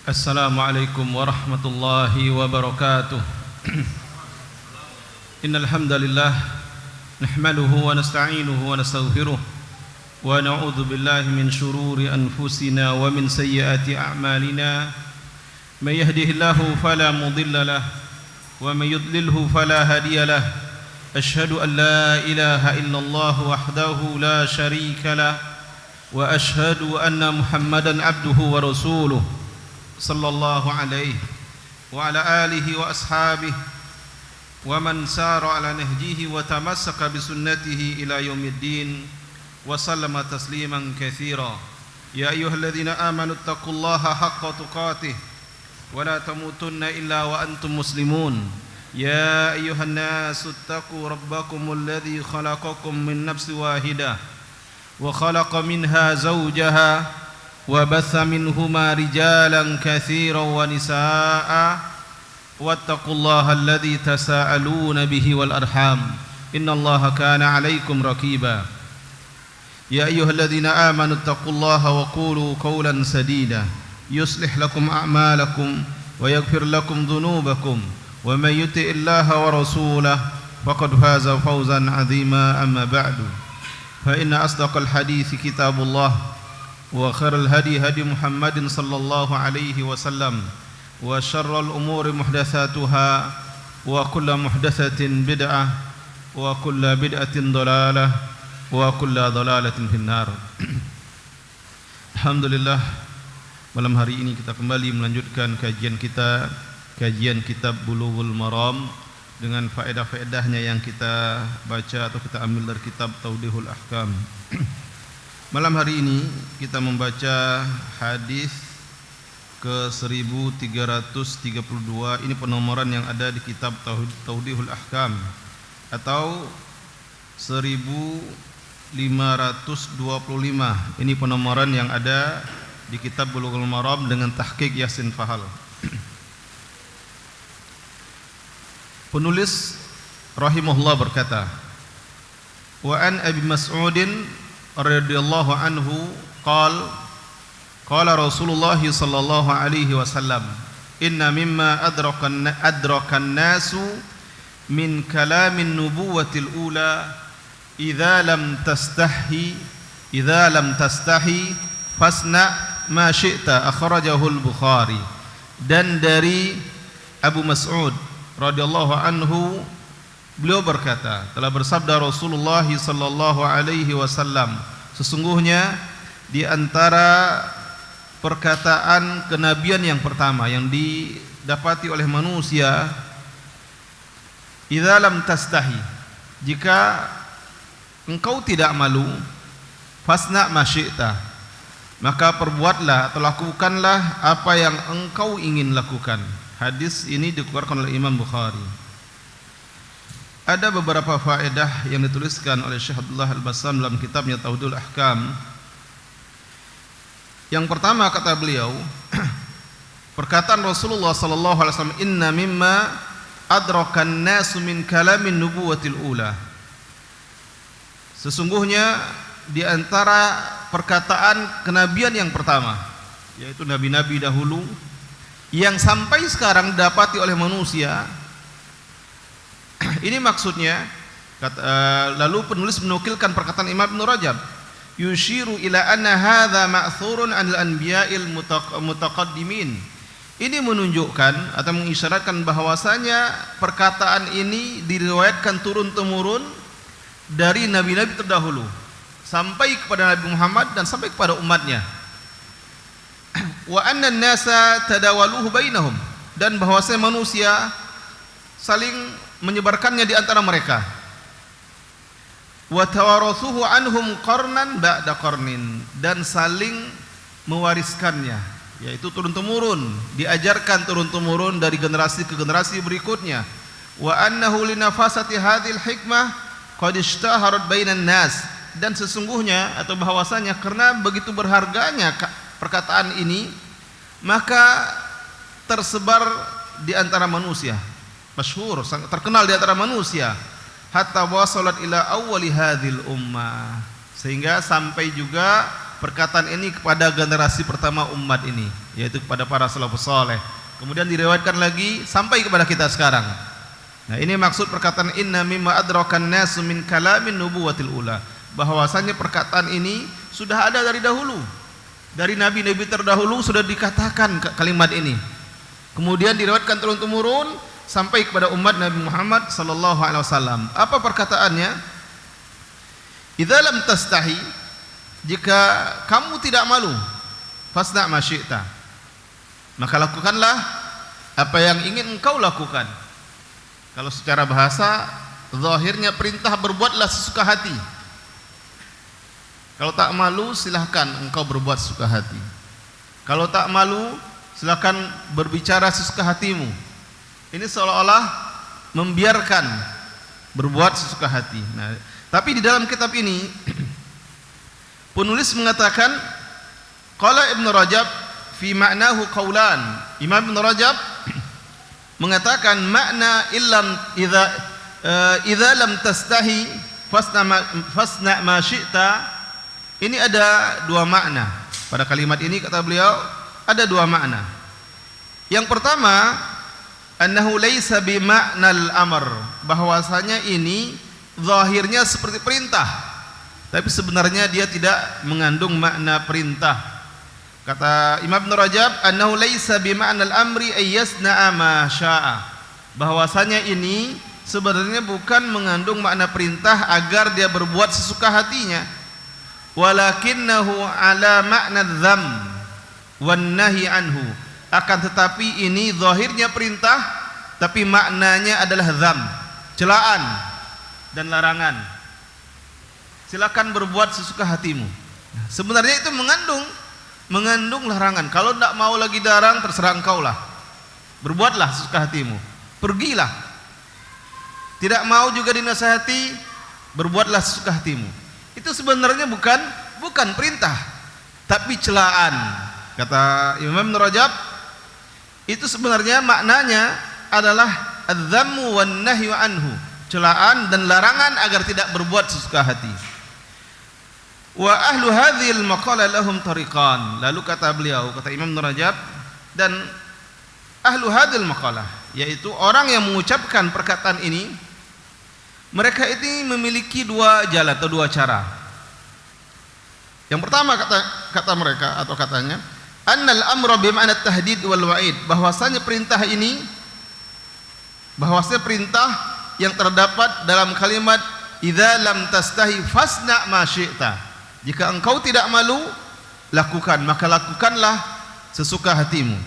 Assalamualaikum warahmatullahi wabarakatuh. Innal hamdalillah nahmaduhu wa nasta'inuhu wa nastaghfiruh wa na'udzu billahi min shururi anfusina wa min sayyiati a'malina. May yahdihillahu fala mudilla lahu wa may yudlilhu fala hadiya lahu. Ashhadu an la ilaha illallah wahdahu la syarika lahu wa ashhadu anna Muhammadan abduhu wa rasuluh sallallahu alaihi wa ala alihi wa ashabihi wa man sara ala nahjihi wa tamassaka bi sunnatihi ila yaumiddin wa sallama tasliman katsira. Ya ayyuhalladzina amanu taqullaha haqqa tuqatih wa la tamutunna illa wa antum muslimun. Ya ayyuhan nasu taqu rabbakumul ladzi khalaqakum min nafsin wahidah wa khalaqa minha zawjaha وبث منهما رجالا كثيرا ونساء واتقوا الله الذي تساءلون به والأرحام إن الله كان عليكم رقيبا. يا أيها الذين آمنوا اتقوا الله وقولوا قولا سديدا يصلح لكم أعمالكم ويغفر لكم ذنوبكم ومن يطع الله ورسوله فقد فاز فوزا عظيما. أما بعد فإن أصدق الحديث كتاب الله وخير الهدي هدي محمد صلى الله عليه وسلم وشر الأمور محدثاتها وكل محدثة بدعة وكل بدعة ضلالة وكل ضلالة في النار. Alhamdulillah, malam hari ini kita kembali melanjutkan kajian kitab Bulughul Maram dengan faedah-faedahnya yang kita baca atau kita ambil dari kitab Tawdihul Ahkam. Malam hari ini kita membaca hadis ke 1332. Ini penomoran yang ada di kitab Tawdihul Ahkam atau 1525. Ini penomoran yang ada di kitab Bulughul Maram dengan tahqiq Yasin Fahal. Penulis rahimahullah berkata, wa an Abi Mas'udin radhiyallahu anhu qala Rasulullah sallallahu alaihi wasallam inna mimma adrakan nasu min kalamin nubuwatil ula idza lam tastahi fasna ma syi'ta akhrajahu al-Bukhari. Dan dari Abu Mas'ud radhiyallahu anhu, beliau berkata, telah bersabda Rasulullah sallallahu alaihi wasallam, sesungguhnya di antara perkataan kenabian yang pertama yang didapati oleh manusia, idza lam tastahi, jika engkau tidak malu, fasna ma syi'ta, maka perbuatlah atau lakukanlah apa yang engkau ingin lakukan. Hadis ini dikeluarkan oleh Imam Bukhari. Ada beberapa faedah yang dituliskan oleh Syekh Abdullah Al-Bassam dalam kitabnya Tawdihul Ahkam. Yang pertama kata beliau, perkataan Rasulullah sallallahu alaihi wasallam, inna mimma adrakan nasu min kalamin nubuwatil ula. Sesungguhnya di antara perkataan kenabian yang pertama, yaitu nabi-nabi dahulu yang sampai sekarang didapati oleh manusia. Ini maksudnya, lalu penulis menukilkan perkataan Imam Ibn Rajab, yushiru ila anna hadza ma'thurun 'anil anbiya'il mutaqaddimin. Ini menunjukkan atau mengisyaratkan bahwasanya perkataan ini diriwayatkan turun-temurun dari nabi-nabi terdahulu sampai kepada Nabi Muhammad dan sampai kepada umatnya. Wa anna an-nasa tadawaluhu bainahum, dan bahwasanya manusia saling menyebarkannya di antara mereka. Wa tawarathuhu anhum qarnan ba'da qarnin, dan saling mewariskannya, yaitu turun-temurun, diajarkan turun-temurun dari generasi ke generasi berikutnya. Wa annahu linafasati hadhil hikmah qad ishtaharat bainan nas, dan sesungguhnya atau bahwasanya karena begitu berharganya perkataan ini, maka tersebar di antara manusia, masyhur, sangat terkenal di antara manusia, hatta wasalat ila awwali hadhil ummah, sehingga sampai juga perkataan ini kepada generasi pertama umat ini, yaitu kepada para salafus saleh. Kemudian diriwayatkan lagi sampai kepada kita sekarang. Nah, ini maksud perkataan inna mimma adrakan nasu min kalamin nubuwatil ula, bahwasanya perkataan ini sudah ada dari dahulu. Dari nabi-nabi terdahulu sudah dikatakan kalimat ini. Kemudian diriwayatkan turun-temurun sampai kepada umat Nabi Muhammad sallallahu alaihi wasallam. Apa perkataannya? Idza lam tastahi, jika kamu tidak malu, fasna ma syi'ta, maka lakukanlah apa yang ingin engkau lakukan. Kalau secara bahasa zahirnya perintah berbuatlah sesuka hati. Kalau tak malu silahkan engkau berbuat sesuka hati. Kalau tak malu silahkan berbicara sesuka hatimu. Ini seolah-olah membiarkan berbuat sesuka hati. Nah, tapi di dalam kitab ini penulis mengatakan qala Ibnu Rajab fi ma'nahu qaulan. Imam Ibnu Rajab mengatakan makna idza lam tastahi fasna ma syi'ta. Ini ada dua makna. Pada kalimat ini kata beliau ada dua makna. Yang pertama, annahu laisa bi ma'nal amr, bahwasanya ini zahirnya seperti perintah, tapi sebenarnya dia tidak mengandung makna perintah. Kata Imam Ibnu Rajab, annahu laisa bi ma'nal amri ay yasna'a ma syaa, bahwasanya ini sebenarnya bukan mengandung makna perintah agar dia berbuat sesuka hatinya, walakinnahu ala makna dzam wan nahi anhu, akan tetapi ini zahirnya perintah tapi maknanya adalah dzam, celaan dan larangan. Silakan berbuat sesuka hatimu. Sebenarnya itu mengandung larangan. Kalau tidak mau lagi darang, terserah engkau lah. Berbuatlah sesuka hatimu. Pergilah. Tidak mau juga dinasihati, berbuatlah sesuka hatimu. Itu sebenarnya bukan perintah, tapi celaan. Kata Imam Ibnu Rajab, itu sebenarnya maknanya adalah adz-dzammu wan nahyu anhu, celaan dan larangan agar tidak berbuat sesuka hati. Wa ahlu hadhil maqalah lahum tariqan. Lalu kata beliau, kata Imam Ibnu Rajab, dan ahlu hadhil maqalah, yaitu orang yang mengucapkan perkataan ini, mereka ini memiliki dua jalan atau dua cara. Yang pertama kata mereka atau katanya, annal amra bi ma'na tahdid wal wa'id, bahwasanya perintah ini, bahwasanya perintah yang terdapat dalam kalimat idza lam tastahi fasna ma syi'ta, jika engkau tidak malu lakukan, maka lakukanlah sesuka hatimu.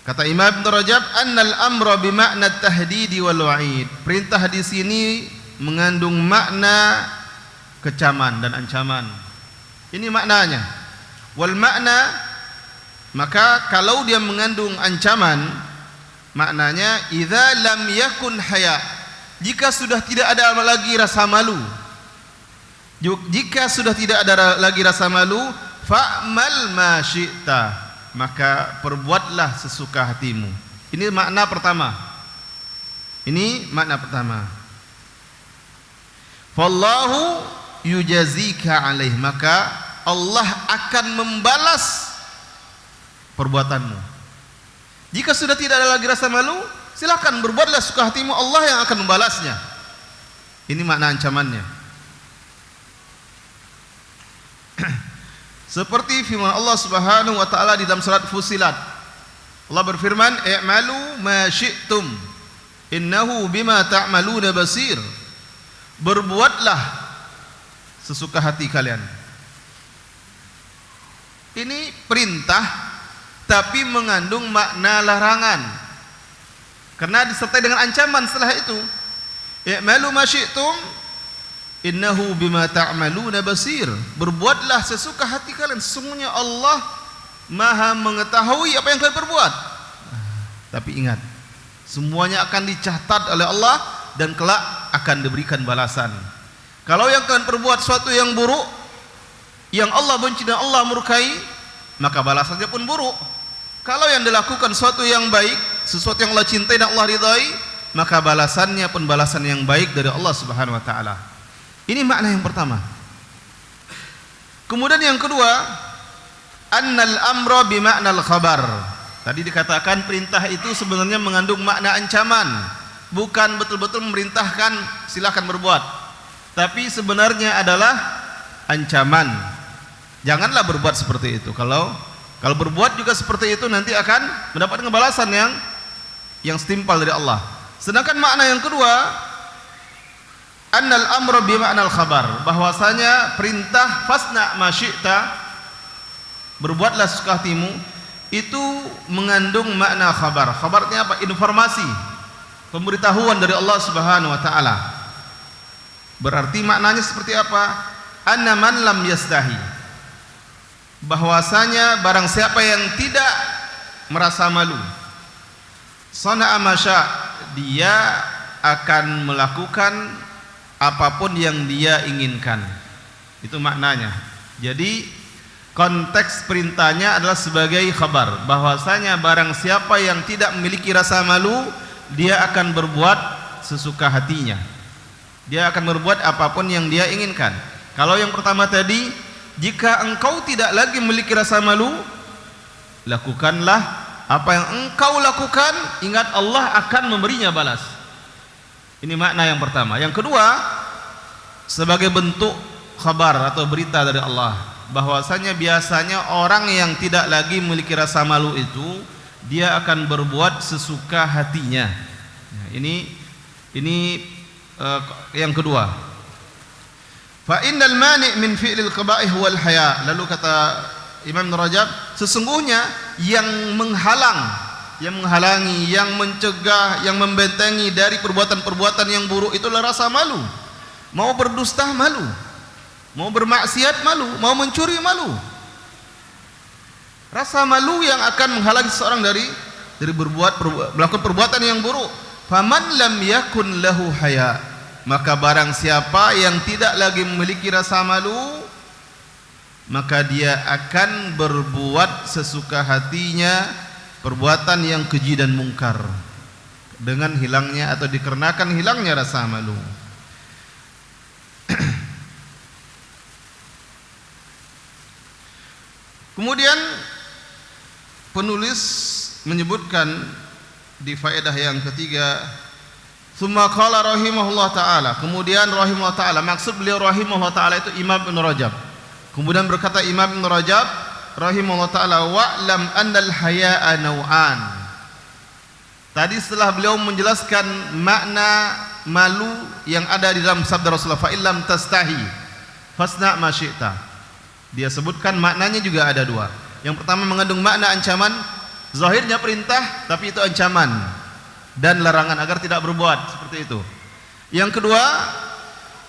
Kata Imam Ibnu Rajab, annal amra bi ma'na tahdid wal wa'id, perintah di sini mengandung makna kecaman dan ancaman. Ini maknanya. Wal makna, maka kalau dia mengandung ancaman, maknanya idza lam yakun haya, jika sudah tidak ada lagi rasa malu. Jika sudah tidak ada lagi rasa malu, fa'mal ma syi'ta, maka perbuatlah sesuka hatimu. Ini makna pertama. Ini makna pertama. Fallahu yujazika alaih, maka Allah akan membalas perbuatanmu. Jika sudah tidak ada lagi rasa malu, silakan berbuatlah suka hatimu, Allah yang akan membalasnya. Ini makna ancamannya. Seperti firman Allah Subhanahu wa taala di dalam surat Fussilat. Allah berfirman, "I'malu ma syi'tum, innahu bima ta'maluna basir." Berbuatlah sesuka hati kalian. Ini perintah tapi mengandung makna larangan, karena disertai dengan ancaman setelah itu. I'malu ma syi'tum, innahu bima ta'maluna basir. Berbuatlah sesuka hati kalian, sesungguhnya Allah Maha mengetahui apa yang kalian perbuat. Tapi ingat, semuanya akan dicatat oleh Allah dan kelak akan diberikan balasan. Kalau yang kalian perbuat sesuatu yang buruk, yang Allah benci dan Allah murkai, maka balasannya pun buruk. Kalau yang dilakukan sesuatu yang baik, sesuatu yang Allah cintai dan Allah ridai, maka balasannya pun balasan yang baik dari Allah Subhanahu wa taala. Ini makna yang pertama. Kemudian yang kedua, annal amra bima'nal khabar. Tadi dikatakan perintah itu sebenarnya mengandung makna ancaman, bukan betul-betul memerintahkan silakan berbuat, tapi sebenarnya adalah ancaman. Janganlah berbuat seperti itu. Kalau berbuat juga seperti itu nanti akan mendapat balasan yang setimpal dari Allah. Sedangkan makna yang kedua, annal amra bima'nal khabar, bahwasanya perintah fasna ma syi'ta, berbuatlah sesuka hatimu, itu mengandung makna khabar. Khabarnya apa? Informasi, pemberitahuan dari Allah Subhanahu wa taala. Berarti maknanya seperti apa? Anna man lam yastahi, bahwasanya barang siapa yang tidak merasa malu, sana'a masya, dia akan melakukan apapun yang dia inginkan. Itu maknanya. Jadi konteks perintahnya adalah sebagai khabar, bahwasanya barang siapa yang tidak memiliki rasa malu, dia akan berbuat sesuka hatinya. Dia akan berbuat apapun yang dia inginkan. Kalau yang pertama tadi, jika engkau tidak lagi memiliki rasa malu, lakukanlah apa yang engkau lakukan, ingat Allah akan memberinya balas. Ini makna yang pertama. Yang kedua, sebagai bentuk khabar atau berita dari Allah, bahwasanya biasanya orang yang tidak lagi memiliki rasa malu itu, dia akan berbuat sesuka hatinya. Ini yang kedua. Fa innal mani' min fi'lil qaba'ih wal haya. Lalu kata Imam Ibnu Rajab, sesungguhnya yang menghalangi, yang mencegah, yang membentengi dari perbuatan-perbuatan yang buruk itulah rasa malu. Mau berdusta malu, mau bermaksiat malu, mau mencuri malu. Rasa malu yang akan menghalangi seseorang dari melakukan perbuatan yang buruk. Faman lam yakun lahu haya, maka barang siapa yang tidak lagi memiliki rasa malu, maka dia akan berbuat sesuka hatinya perbuatan yang keji dan mungkar dengan hilangnya atau dikarenakan hilangnya rasa malu. Kemudian penulis menyebutkan di faedah yang ketiga, tsumma qala rahimahullah taala, kemudian rahimahullah taala, maksud beliau rahimahullah taala itu Imam Ibnu Rajab. Kemudian berkata Imam Ibnu Rajab rahimahullah taala, wa'lam annal haya'a naw'an. Tadi setelah beliau menjelaskan makna malu yang ada di dalam sabda Rasulullah, fa illam tastahi fasna ma syi'ta. Dia sebutkan maknanya juga ada dua. Yang pertama mengandung makna ancaman, zahirnya perintah tapi itu ancaman dan larangan agar tidak berbuat seperti itu. Yang kedua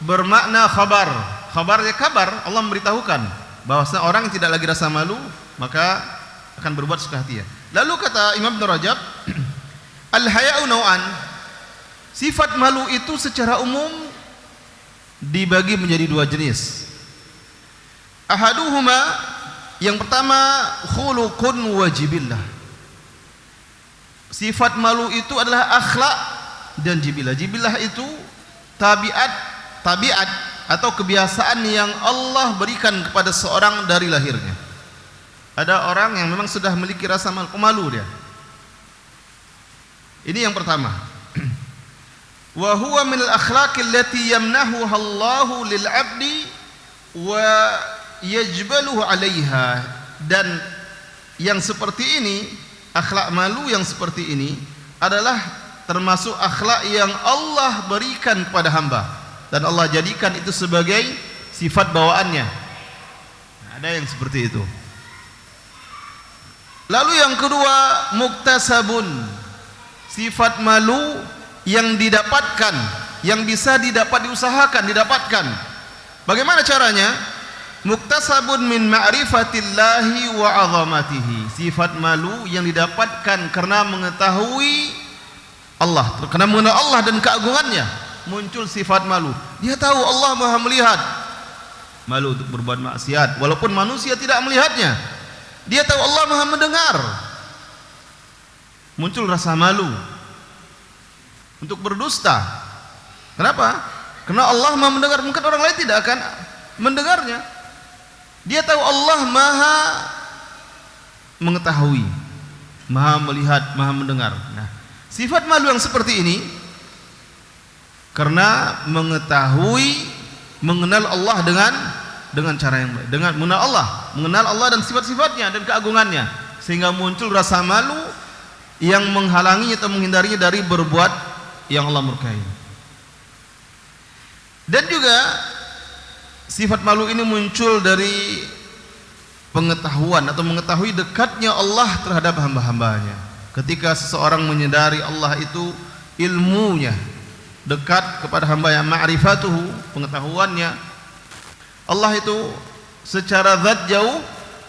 bermakna khabar. Khabarnya kabar, Allah memberitahukan bahwasanya orang yang tidak lagi rasa malu maka akan berbuat suka hatinya. Lalu kata Imam Ibnu Rajab, al-haya'u naw'an. Sifat malu itu secara umum dibagi menjadi dua jenis. Ahaduhuma, yang pertama khuluqun wajibillah. Sifat malu itu adalah akhlak dan jibilah. Jibilah itu tabiat atau kebiasaan yang Allah berikan kepada seorang dari lahirnya. Ada orang yang memang sudah memiliki rasa malu dia. Ini yang pertama. Wa huwa min al-akhlaqi allati yamnahuha Allahu lil 'abdi wa yajbaluhu 'alaiha. Dan yang seperti ini, akhlak malu yang seperti ini adalah termasuk akhlak yang Allah berikan kepada hamba dan Allah jadikan itu sebagai sifat bawaannya. Ada yang seperti itu. Lalu yang kedua, muktasabun. Sifat malu yang didapatkan, yang bisa diusahakan, didapatkan. Bagaimana caranya? Muktasabun min ma'rifatillahi wa 'azamatihi. Sifat malu yang didapatkan karena mengetahui Allah, karena mengenal Allah dan keagungannya, muncul sifat malu. Dia tahu Allah Maha melihat. Malu untuk berbuat maksiat walaupun manusia tidak melihatnya. Dia tahu Allah Maha mendengar. Muncul rasa malu untuk berdusta. Kenapa? Karena Allah Maha mendengar, mungkin orang lain tidak akan mendengarnya. Dia tahu Allah Maha mengetahui, Maha melihat, Maha mendengar. Nah, sifat malu yang seperti ini karena mengetahui, mengenal Allah dengan cara yang baik, dengan mengenal Allah dan sifat-sifatnya dan keagungannya, sehingga muncul rasa malu yang menghalanginya atau menghindarinya dari berbuat yang Allah murkai. Dan juga sifat malu ini muncul dari pengetahuan atau mengetahui dekatnya Allah terhadap hamba-hambanya. Ketika seseorang menyadari Allah itu ilmunya dekat kepada hamba yang ma'rifatuhu, pengetahuannya, Allah itu secara zat jauh,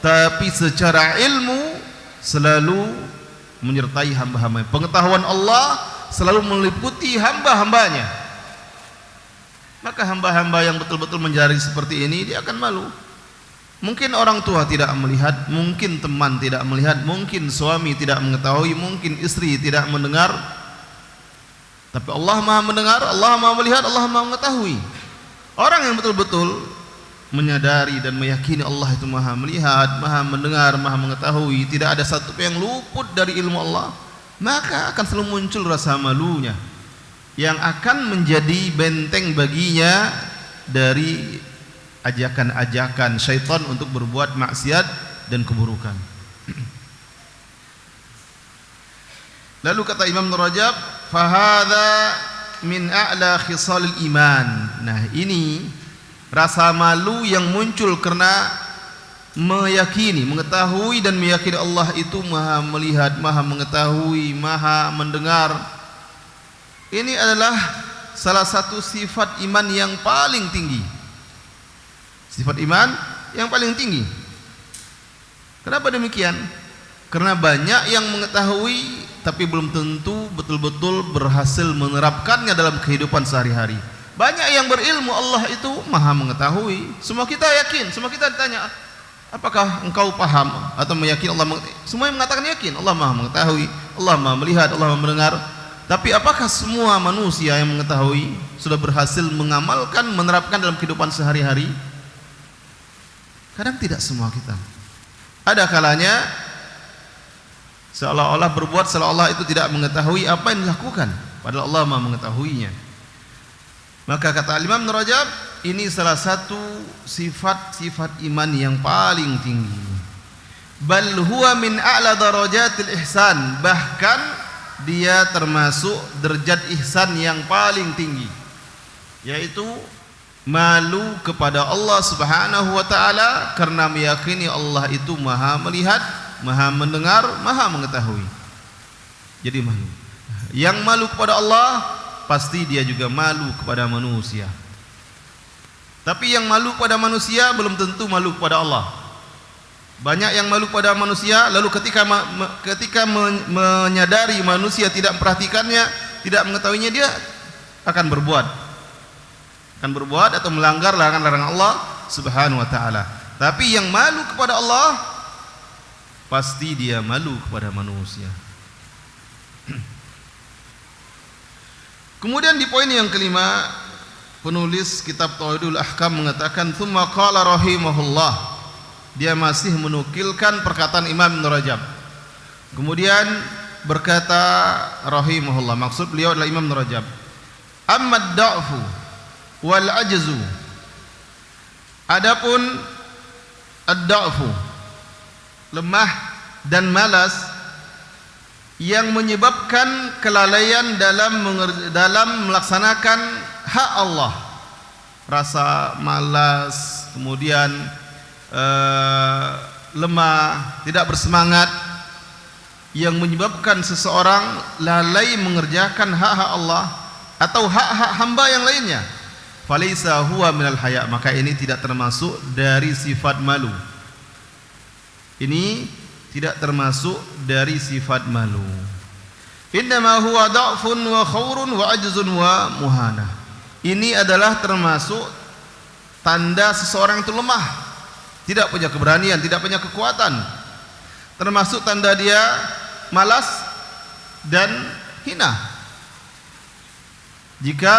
tapi secara ilmu selalu menyertai hamba-hambanya. Pengetahuan Allah selalu meliputi hamba-hambanya. Maka hamba-hamba yang betul-betul mencari seperti ini, dia akan malu. Mungkin orang tua tidak melihat, mungkin teman tidak melihat, mungkin suami tidak mengetahui, mungkin istri tidak mendengar, tapi Allah Maha mendengar, Allah Maha melihat, Allah Maha mengetahui. Orang yang betul-betul menyadari dan meyakini Allah itu Maha melihat, Maha mendengar, Maha mengetahui, tidak ada satu yang luput dari ilmu Allah, maka akan selalu muncul rasa malunya yang akan menjadi benteng baginya dari ajakan-ajakan syaitan untuk berbuat maksiat dan keburukan. Lalu kata Imam Rajab, fahadha min a'la khisalil iman. Nah, ini rasa malu yang muncul karena meyakini, mengetahui dan meyakini Allah itu Maha melihat, Maha mengetahui, Maha mendengar. Ini adalah salah satu sifat iman yang paling tinggi. Sifat iman yang paling tinggi. Kenapa demikian? Karena banyak yang mengetahui tapi belum tentu betul-betul berhasil menerapkannya dalam kehidupan sehari-hari. Banyak yang berilmu Allah itu Maha mengetahui. Semua kita yakin, semua kita ditanya, apakah engkau paham atau meyakini Allah mengetahui? Semua yang mengatakan yakin Allah Maha mengetahui, Allah Maha melihat, Allah Maha mendengar. Tapi apakah semua manusia yang mengetahui sudah berhasil mengamalkan, menerapkan dalam kehidupan sehari-hari? Kadang tidak semua kita. Ada kalanya seolah-olah berbuat seolah-olah itu tidak mengetahui apa yang dilakukan, padahal Allah Maha mengetahuinya. Maka kata Imam Rajab, ini salah satu sifat-sifat iman yang paling tinggi. Bal huwa min a'la darajatil ihsan, bahkan dia termasuk derajat ihsan yang paling tinggi, yaitu malu kepada Allah Subhanahu wa taala karena meyakini Allah itu Maha melihat, Maha mendengar, Maha mengetahui. Jadi malu. Yang malu kepada Allah pasti dia juga malu kepada manusia. Tapi yang malu kepada manusia belum tentu malu kepada Allah. Banyak yang malu pada manusia, lalu ketika menyadari manusia tidak memperhatikannya, tidak mengetahuinya, dia akan berbuat atau melanggar larangan-larangan Allah Subhanahu wa taala. Tapi yang malu kepada Allah pasti dia malu kepada manusia. Kemudian di poin yang kelima, penulis kitab Tauhidul Ahkam mengatakan, tsumma qala rahimahullah. Dia masih menukilkan perkataan Imam Ibn Rajab. Kemudian berkata rahimahullah, maksud beliau adalah Imam Ibn Rajab, amma ad-da'fu wal ajzu, adapun ad-da'fu, lemah dan malas, yang menyebabkan kelalaian dalam melaksanakan hak Allah, rasa malas, kemudian lemah, tidak bersemangat, yang menyebabkan seseorang lalai mengerjakan hak-hak Allah atau hak-hak hamba yang lainnya, falaisa huwa minal haya, maka ini tidak termasuk dari sifat malu. Ini tidak termasuk dari sifat malu. Innama huwa da'fun wa khawrun wa ajzun wa muhana. Ini adalah termasuk tanda seseorang itu lemah, tidak punya keberanian, tidak punya kekuatan. Termasuk tanda dia malas dan hina. Jika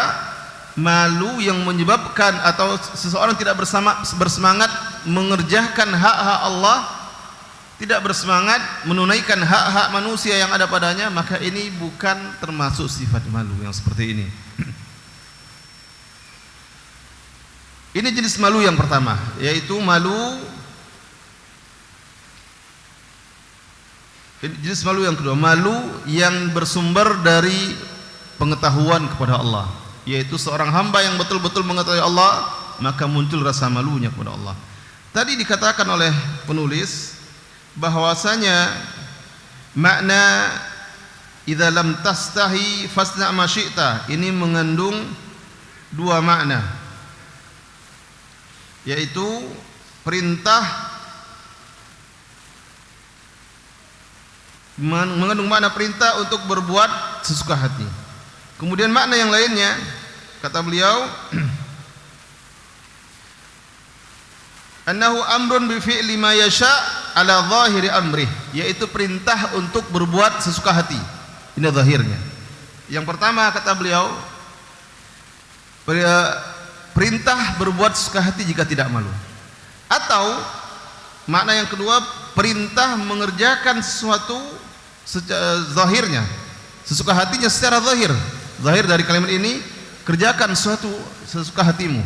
malu yang menyebabkan atau seseorang tidak bersemangat mengerjakan hak-hak Allah, tidak bersemangat menunaikan hak-hak manusia yang ada padanya, maka ini bukan termasuk sifat malu yang seperti ini. Ini jenis malu yang pertama, yaitu jenis malu yang kedua, malu yang bersumber dari pengetahuan kepada Allah, yaitu seorang hamba yang betul-betul mengetahui Allah, maka muncul rasa malunya kepada Allah. Tadi dikatakan oleh penulis bahwasanya makna idza lam tastahi fasna ma syi'ta ini mengandung dua makna, yaitu perintah, mengandung makna perintah untuk berbuat sesuka hati. Kemudian makna yang lainnya, kata beliau, annahu amrun bi fi'li ma yasha' ala zahiri amrih, yaitu perintah untuk berbuat sesuka hati. Ini zahirnya. Yang pertama kata beliau, perintah berbuat sesuka hati jika tidak malu. Atau makna yang kedua, perintah mengerjakan sesuatu zahirnya, sesuka hatinya secara zahir. Zahir dari kalimat ini, kerjakan sesuatu sesuka hatimu.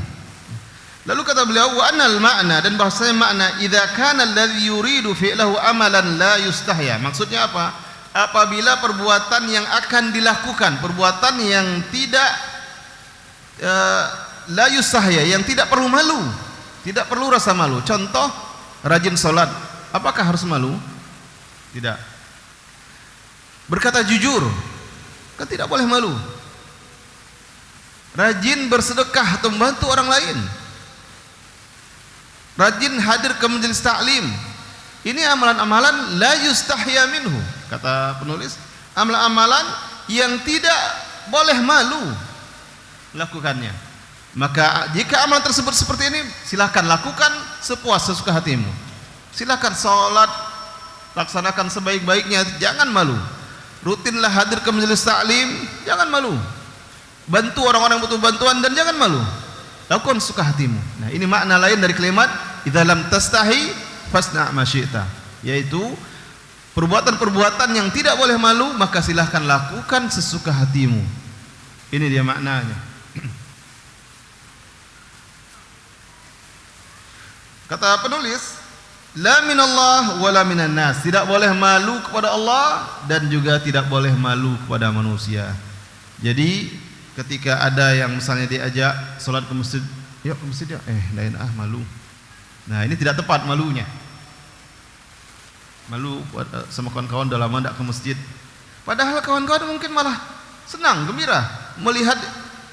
Lalu kata beliau, wa annal makna, dan bahasanya makna idza kana alladhi yuridu fi'lahu amalan la yustahya. Maksudnya apa? Apabila perbuatan yang akan dilakukan, perbuatan yang tidak la yustahya, yang tidak perlu malu, tidak perlu rasa malu. Contoh, rajin salat, apakah harus malu? Tidak. Berkata jujur, kan tidak boleh malu. Rajin bersedekah atau membantu orang lain, rajin hadir ke majelis taklim, ini amalan-amalan la yustahya minhu, kata penulis, amalan-amalan yang tidak boleh malu lakukannya. Maka jika amalan tersebut seperti ini, silakan lakukan sepuas sesuka hatimu. Silakan salat, laksanakan sebaik-baiknya, jangan malu. Rutinlah hadir ke majelis taklim, jangan malu. Bantu orang-orang yang butuh bantuan dan jangan malu. Lakukan suka hatimu. Nah, ini makna lain dari kalimat idza lam tastahi fasna ma syi'ta, yaitu perbuatan-perbuatan yang tidak boleh malu, maka silahkan lakukan sesuka hatimu. Ini dia maknanya. Kata penulis, la minallah wala minan nas, tidak boleh malu kepada Allah dan juga tidak boleh malu kepada manusia. Jadi ketika ada yang misalnya diajak salat ke masjid, yuk ke masjid ya, lain malu. Nah, ini tidak tepat malunya. Malu sama kawan-kawan udah lama tidak ke masjid. Padahal kawan-kawan mungkin malah senang, gembira melihat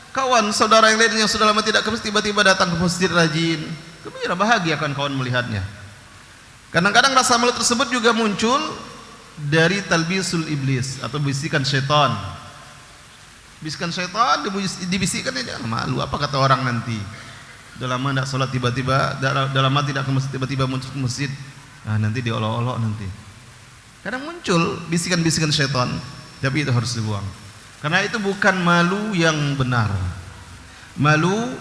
kawan saudara yang lain yang sudah lama tidak ke masjid tiba-tiba datang ke masjid rajin. Gembira, bahagia kawan-kawan melihatnya. Kadang-kadang rasa malu tersebut juga muncul dari talbisul iblis atau bisikan syaitan. Bisikan syaitan dibisikkan, jangan malu, apa kata orang nanti. Udah lama tidak sholat tiba-tiba, udah lama tidak ke masjid tiba-tiba muncul ke masjid, nanti diolok-olok nanti. Kadang muncul bisikan-bisikan syaitan, tapi itu harus dibuang. Karena itu bukan malu yang benar. Malu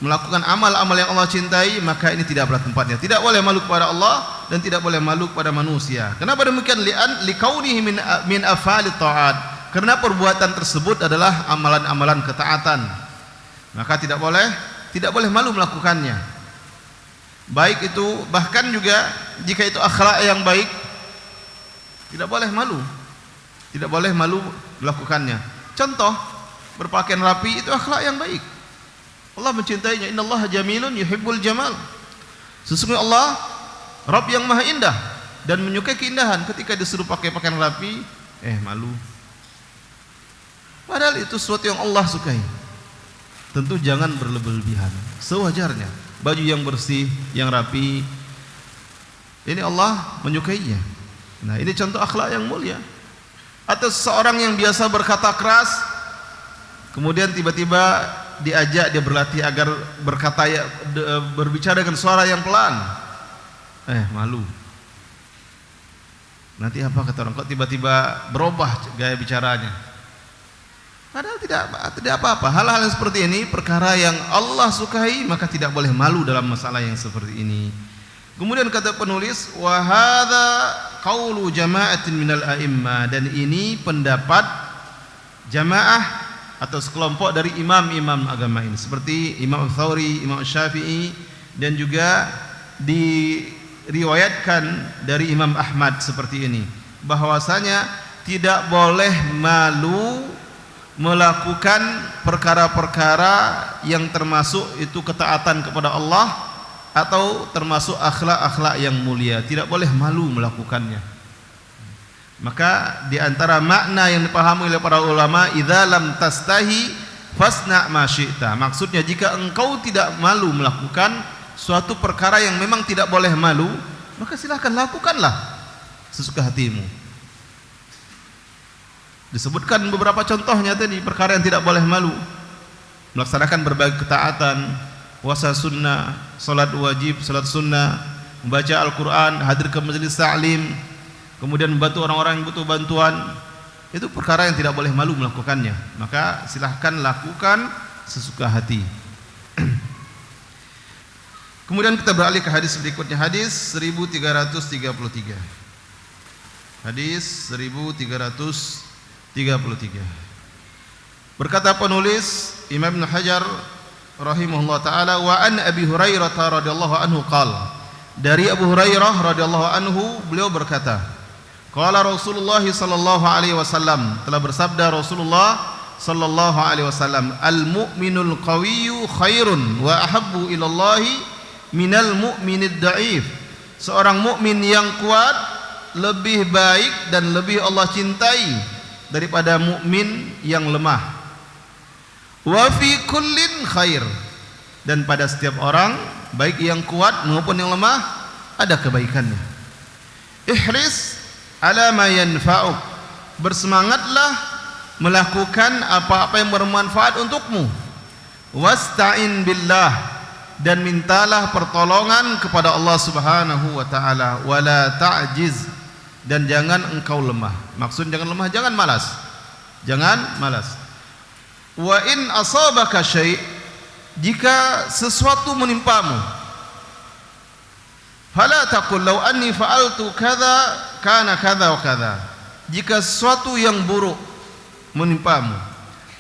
melakukan amal-amal yang Allah cintai, maka ini tidak pada tempatnya. Tidak boleh malu kepada Allah dan tidak boleh malu kepada manusia. Kenapa demikian? Likaunihi min afalit ta'at. Karena perbuatan tersebut adalah amalan-amalan ketaatan, maka tidak boleh malu melakukannya. Baik itu, bahkan juga jika itu akhlak yang baik, tidak boleh malu, tidak boleh malu melakukannya. Contoh, berpakaian rapi itu akhlak yang baik. Allah mencintainya. Innallaha jamilun yuhibbul jamal. Sesungguhnya Allah Rabb yang maha indah dan menyukai keindahan. Ketika disuruh pakai pakaian rapi, malu. Padahal itu sesuatu yang Allah sukai. Tentu jangan berlebihan, sewajarnya. Baju yang bersih, yang rapi, ini Allah menyukainya. Nah, ini contoh akhlak yang mulia. Atau seorang yang biasa berkata keras, kemudian tiba-tiba diajak dia berlatih agar berbicara dengan suara yang pelan, malu. Nanti apa kata orang, kok tiba-tiba berubah gaya bicaranya? Padahal tidak apa-apa. Hal-hal yang seperti ini perkara yang Allah sukai, maka tidak boleh malu dalam masalah yang seperti ini. Kemudian kata penulis, wa hadza qaulu jama'atin minal a'immah, dan ini pendapat jamaah atau sekelompok dari imam-imam agama ini, seperti Imam Tsauri, Imam Syafi'i, dan juga diriwayatkan dari Imam Ahmad seperti ini, bahwasanya tidak boleh malu melakukan perkara-perkara yang termasuk itu ketaatan kepada Allah atau termasuk akhlak-akhlak yang mulia. Tidak boleh malu melakukannya. Maka di antara makna yang dipahami oleh para ulama, idza lam tastahi fasna ma syi'ta, maksudnya jika engkau tidak malu melakukan suatu perkara yang memang tidak boleh malu, maka silahkan lakukanlah sesuka hatimu. Disebutkan beberapa contohnya tadi, perkara yang tidak boleh malu: melaksanakan berbagai ketaatan, puasa sunnah, salat wajib, salat sunnah, membaca Al-Quran, hadir ke majelis ta'lim, kemudian membantu orang-orang yang butuh bantuan. Itu perkara yang tidak boleh malu melakukannya. Maka silahkan lakukan sesuka hati. Kemudian kita beralih ke hadis berikutnya, hadis 1333. Hadis 1333. Berkata penulis Imam Ibn Hajar rahimahullah ta'ala, wa an Abi Hurairah radhiyallahu anhu qala, dari Abu Hurairah radhiyallahu anhu beliau berkata, qala Rasulullah sallallahu alaihi wasallam, telah bersabda Rasulullah sallallahu alaihi wasallam, al mu'minul qawiyyu khairun wa ahabbu ilallahi minal mu'minid da'if. Seorang mukmin yang kuat lebih baik dan lebih Allah cintai daripada mukmin yang lemah. Wa fi kullin khair, dan pada setiap orang, baik yang kuat maupun yang lemah, ada kebaikannya. Ihris ala ma yanfa'uk, bersemangatlah melakukan apa-apa yang bermanfaat untukmu. Wasta'in billah, dan mintalah pertolongan kepada Allah Subhanahu wa taala. Wala ta'jiz, dan jangan engkau lemah. Maksud jangan lemah, jangan malas. Jangan malas. Wa in asabaka syai', jika sesuatu menimpamu, fala taqul law anni fa'altu kadza kana kadza wa kadza. Jika sesuatu yang buruk menimpamu,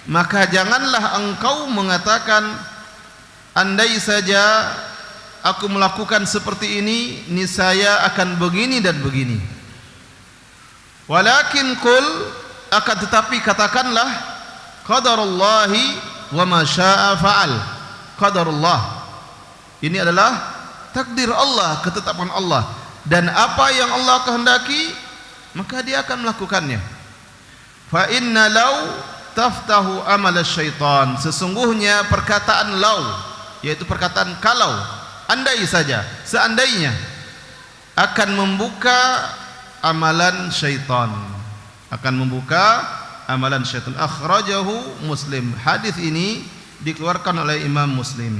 maka janganlah engkau mengatakan, andai saja aku melakukan seperti ini, niscaya akan begini dan begini. Walakin qul, akan tetapi katakanlah, qadarullahi wa ma syaa fa'al. Qadarullah, ini adalah takdir Allah, ketetapan Allah, dan apa yang Allah kehendaki maka dia akan melakukannya. Fa inna law taftahu amal syaitan, sesungguhnya perkataan law, yaitu perkataan kalau, andai saja, seandainya, akan membuka amalan syaitan, akan membuka amalan syaitan. Akhrajahu Muslim. Hadis ini dikeluarkan oleh Imam Muslim.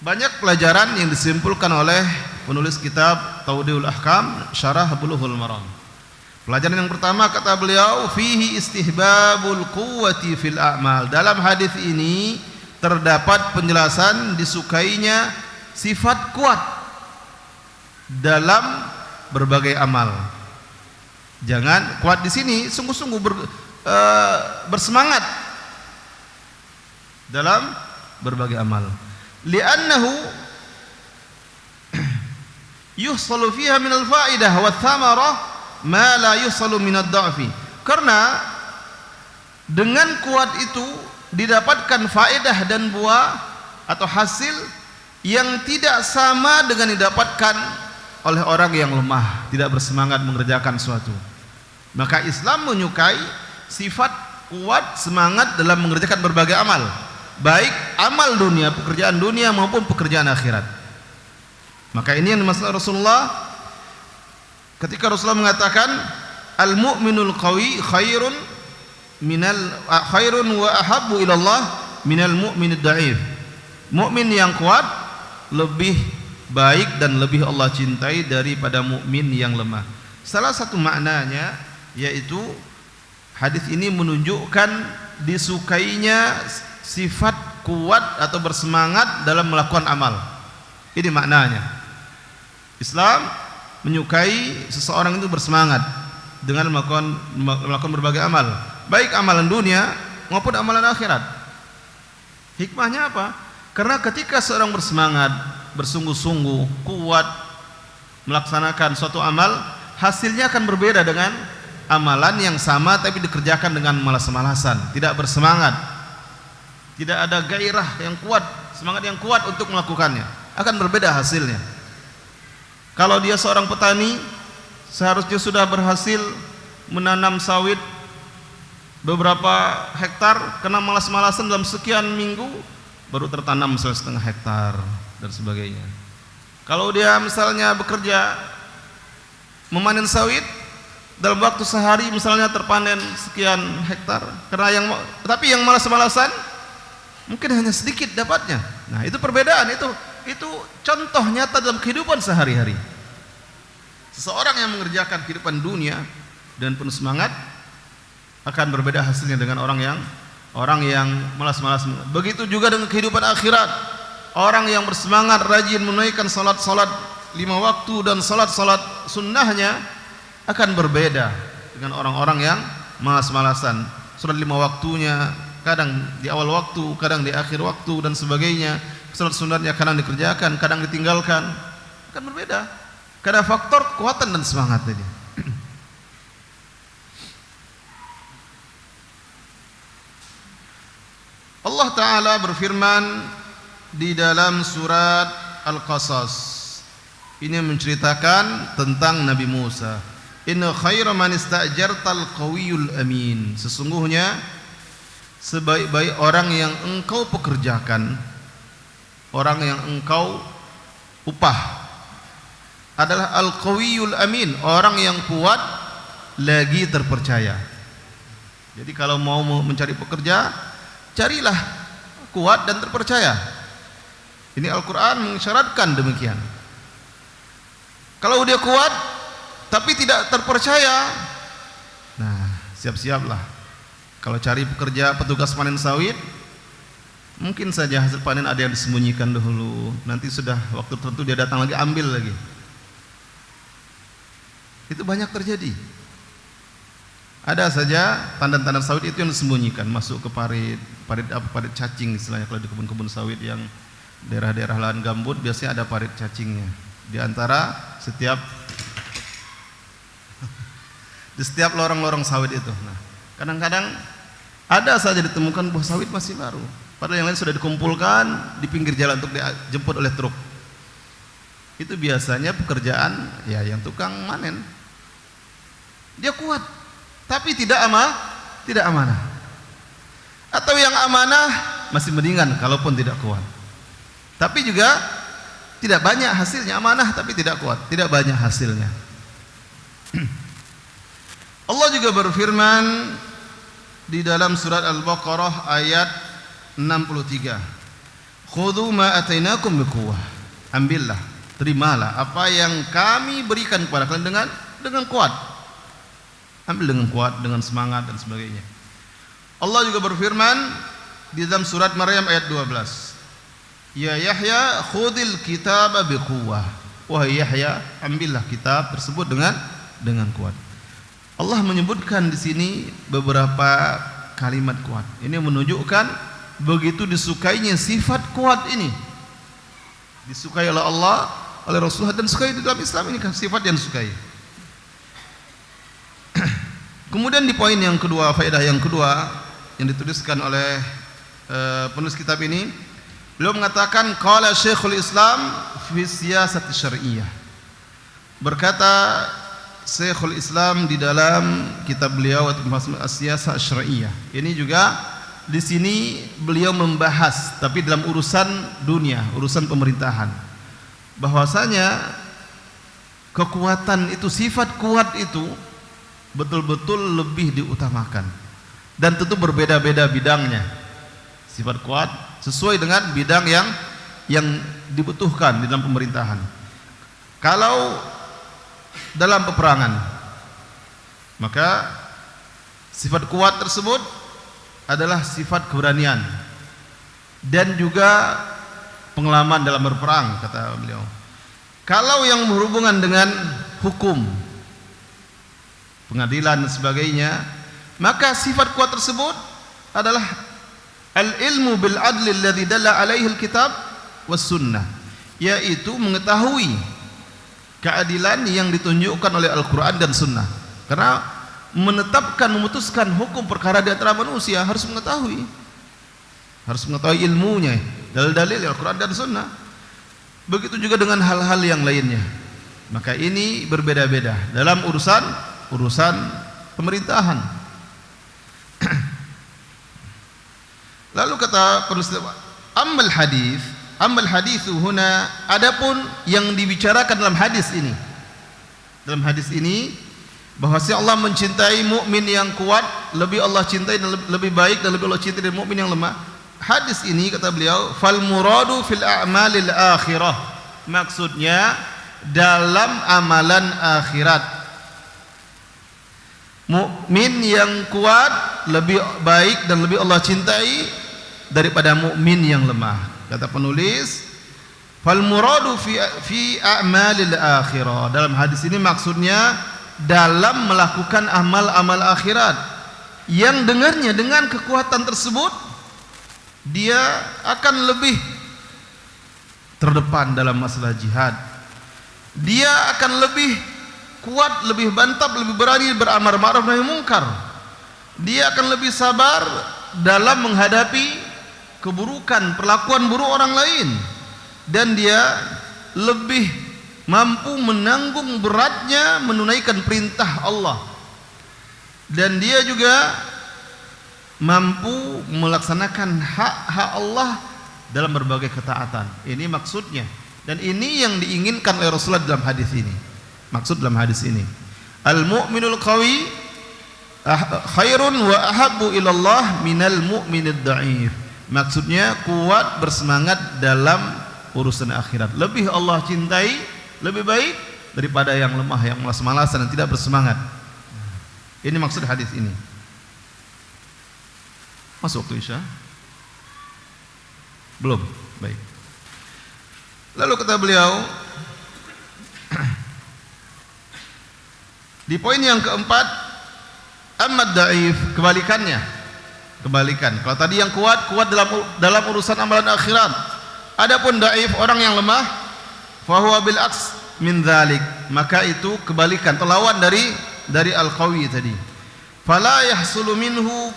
Banyak pelajaran yang disimpulkan oleh penulis kitab Tawdihul Ahkam Syarah Bulughul Maram. Pelajaran yang pertama, kata beliau, fihi istihbabul quwwati fil a'mal. Dalam hadis ini terdapat penjelasan disukainya sifat kuat dalam berbagai amal. Jangan kuat di sini, sungguh-sungguh bersemangat dalam berbagai amal. Li'annahu yuhsalu fiha minal fa'idah wa thamarah ma la yuhsalu minad da'fi. Karena dengan kuat itu didapatkan faedah dan buah atau hasil yang tidak sama dengan didapatkan oleh orang yang lemah, tidak bersemangat mengerjakan suatu. Maka Islam menyukai sifat kuat, semangat dalam mengerjakan berbagai amal, baik amal dunia, pekerjaan dunia maupun pekerjaan akhirat. Maka ini yang dimaksud Rasulullah ketika Rasulullah mengatakan al-mu'minul qawi khairun wa ahabbu ilallah minal mu'minid da'if. Mukmin yang kuat lebih baik dan lebih Allah cintai daripada mukmin yang lemah. Salah satu maknanya yaitu hadis ini menunjukkan disukainya sifat kuat atau bersemangat dalam melakukan amal. Ini maknanya. Islam menyukai seseorang itu bersemangat dengan melakukan berbagai amal, baik amalan dunia maupun amalan akhirat. Hikmahnya apa? Karena ketika seorang bersemangat, bersungguh-sungguh, kuat melaksanakan suatu amal, hasilnya akan berbeda dengan amalan yang sama tapi dikerjakan dengan malas-malasan, tidak bersemangat, tidak ada gairah yang kuat, semangat yang kuat untuk melakukannya, akan berbeda hasilnya. Kalau dia seorang petani, seharusnya sudah berhasil menanam sawit beberapa hektar, kena malas-malasan dalam sekian minggu baru tertanam setengah hektar dan sebagainya. Kalau dia misalnya bekerja memanen sawit, dalam waktu sehari misalnya terpanen sekian hektar, tapi yang malas-malasan mungkin hanya sedikit dapatnya. Nah, itu perbedaan, itu contoh nyata dalam kehidupan sehari-hari. Seseorang yang mengerjakan kehidupan dunia dan penuh semangat akan berbeda hasilnya dengan orang yang malas-malas. Begitu juga dengan kehidupan akhirat. Orang yang bersemangat rajin menunaikan salat-salat 5 waktu dan salat-salat sunnahnya akan berbeda dengan orang-orang yang malas-malasan. Salat 5 waktunya kadang di awal waktu, kadang di akhir waktu dan sebagainya. Salat sunnahnya kadang dikerjakan, kadang ditinggalkan, akan berbeda karena faktor kekuatan dan semangat tadi. Allah Ta'ala berfirman di dalam surat Al-Qasas, ini menceritakan tentang Nabi Musa. Inna khaira man ista'jartal qawiyul amin. Sesungguhnya sebaik-baik orang yang engkau pekerjakan, orang yang engkau upah adalah al-qawiyul amin, orang yang kuat lagi terpercaya. Jadi kalau mau mencari pekerja, carilah kuat dan terpercaya. Ini Al-Quran mengisyaratkan demikian. Kalau dia kuat tapi tidak terpercaya, nah siap-siaplah. Kalau cari pekerja petugas panen sawit, mungkin saja hasil panen ada yang disembunyikan dahulu, nanti sudah waktu tertentu dia datang lagi ambil lagi. Itu banyak terjadi. Ada saja tandan-tandan sawit itu yang disembunyikan, masuk ke parit cacing istilahnya. Kalau di kebun-kebun sawit yang daerah-daerah lahan gambut biasanya ada parit cacingnya. Di antara di setiap lorong-lorong sawit itu. Nah, kadang-kadang ada saja ditemukan buah sawit masih baru, padahal yang lain sudah dikumpulkan di pinggir jalan untuk dijemput oleh truk. Itu biasanya pekerjaan ya yang tukang manen. Dia kuat, tapi tidak amanah. Atau yang amanah masih mendingan kalaupun tidak kuat. Tapi juga tidak banyak hasilnya, amanah tapi tidak kuat, tidak banyak hasilnya. Allah juga berfirman di dalam surat Al-Baqarah ayat 63. Khudhu ma atainakum biquwwah. Ambillah, terimalah apa yang kami berikan kepada kalian dengan kuat. Ambil dengan kuat, dengan semangat dan sebagainya. Allah juga berfirman di dalam surat Maryam ayat 12. Ya Yahya khudil kitaba biquwwah. Wahai Yahya, ambillah kitab tersebut dengan kuat. Allah menyebutkan di sini beberapa kalimat kuat. Ini menunjukkan begitu disukainya sifat kuat ini. Disukai oleh Allah, oleh Rasulullah, dan disukai di dalam Islam. Ini kan sifat yang disukai. Kemudian di poin yang kedua, faedah yang kedua yang dituliskan oleh penulis kitab ini, beliau mengatakan qala Syekhul Islam fi siyasat syar'iyyah. Berkata Syekhul Islam di dalam kitab beliau As-Siyasah Syar'iyyah. Ini juga di sini beliau membahas tapi dalam urusan dunia, urusan pemerintahan. Bahwasanya kekuatan itu, sifat kuat itu betul-betul lebih diutamakan, dan tentu berbeda-beda bidangnya. Sifat kuat sesuai dengan bidang yang dibutuhkan di dalam pemerintahan. Kalau dalam peperangan, maka sifat kuat tersebut adalah sifat keberanian dan juga pengalaman dalam berperang, kata beliau. Kalau yang berhubungan dengan hukum, pengadilan dan sebagainya, maka sifat kuat tersebut adalah al-ilmu bil adli alladhi dalla alaihi al-kitab was sunnah, yaitu mengetahui keadilan yang ditunjukkan oleh Al-Quran dan Sunnah. Karena menetapkan, memutuskan hukum perkara di antara manusia harus mengetahui ilmunya, dalil-dalil Al-Quran dan Sunnah. Begitu juga dengan hal-hal yang lainnya. Maka ini berbeda-beda dalam urusan pemerintahan. Lalu kata penulis, ammal haditsu huna, adapun yang dibicarakan dalam hadis ini. Dalam hadis ini bahwasanya Allah mencintai mukmin yang kuat, lebih Allah cintai dan lebih baik dan lebih Allah cintai dari mukmin yang lemah. Hadis ini kata beliau, fal muradu fil a'malil akhirah, maksudnya dalam amalan akhirat. Mukmin yang kuat lebih baik dan lebih Allah cintai daripada mukmin yang lemah. Kata penulis, fal muradu fi a'malil akhirah, dalam hadis ini maksudnya dalam melakukan amal-amal akhirat, yang dengannya dengan kekuatan tersebut dia akan lebih terdepan dalam masalah jihad. Dia akan lebih kuat, lebih mantap, lebih berani beramar ma'ruf nahi munkar. Dia akan lebih sabar dalam menghadapi keburukan, perlakuan buruk orang lain, dan dia lebih mampu menanggung beratnya menunaikan perintah Allah, dan dia juga mampu melaksanakan hak-hak Allah dalam berbagai ketaatan. Ini maksudnya, dan ini yang diinginkan oleh Rasulullah dalam hadis ini. Maksud dalam hadis ini, al-mu'minul qawi khairun wa ahabbu ilallah minal mu'minid dha'if. Maksudnya kuat, bersemangat dalam urusan akhirat, lebih Allah cintai, lebih baik daripada yang lemah, yang malas-malasan dan tidak bersemangat. Ini maksud hadis ini. Masuk waktu Isya? Belum? Baik. Lalu kata beliau di poin yang keempat, amad da'if, kebalikan. Kalau tadi yang kuat dalam urusan amalan akhirat, adapun da'if, orang yang lemah, fahuwa bil aks min dzalik, maka itu kebalikan, lawan dari al-qawi tadi. Fala yahsulu minhu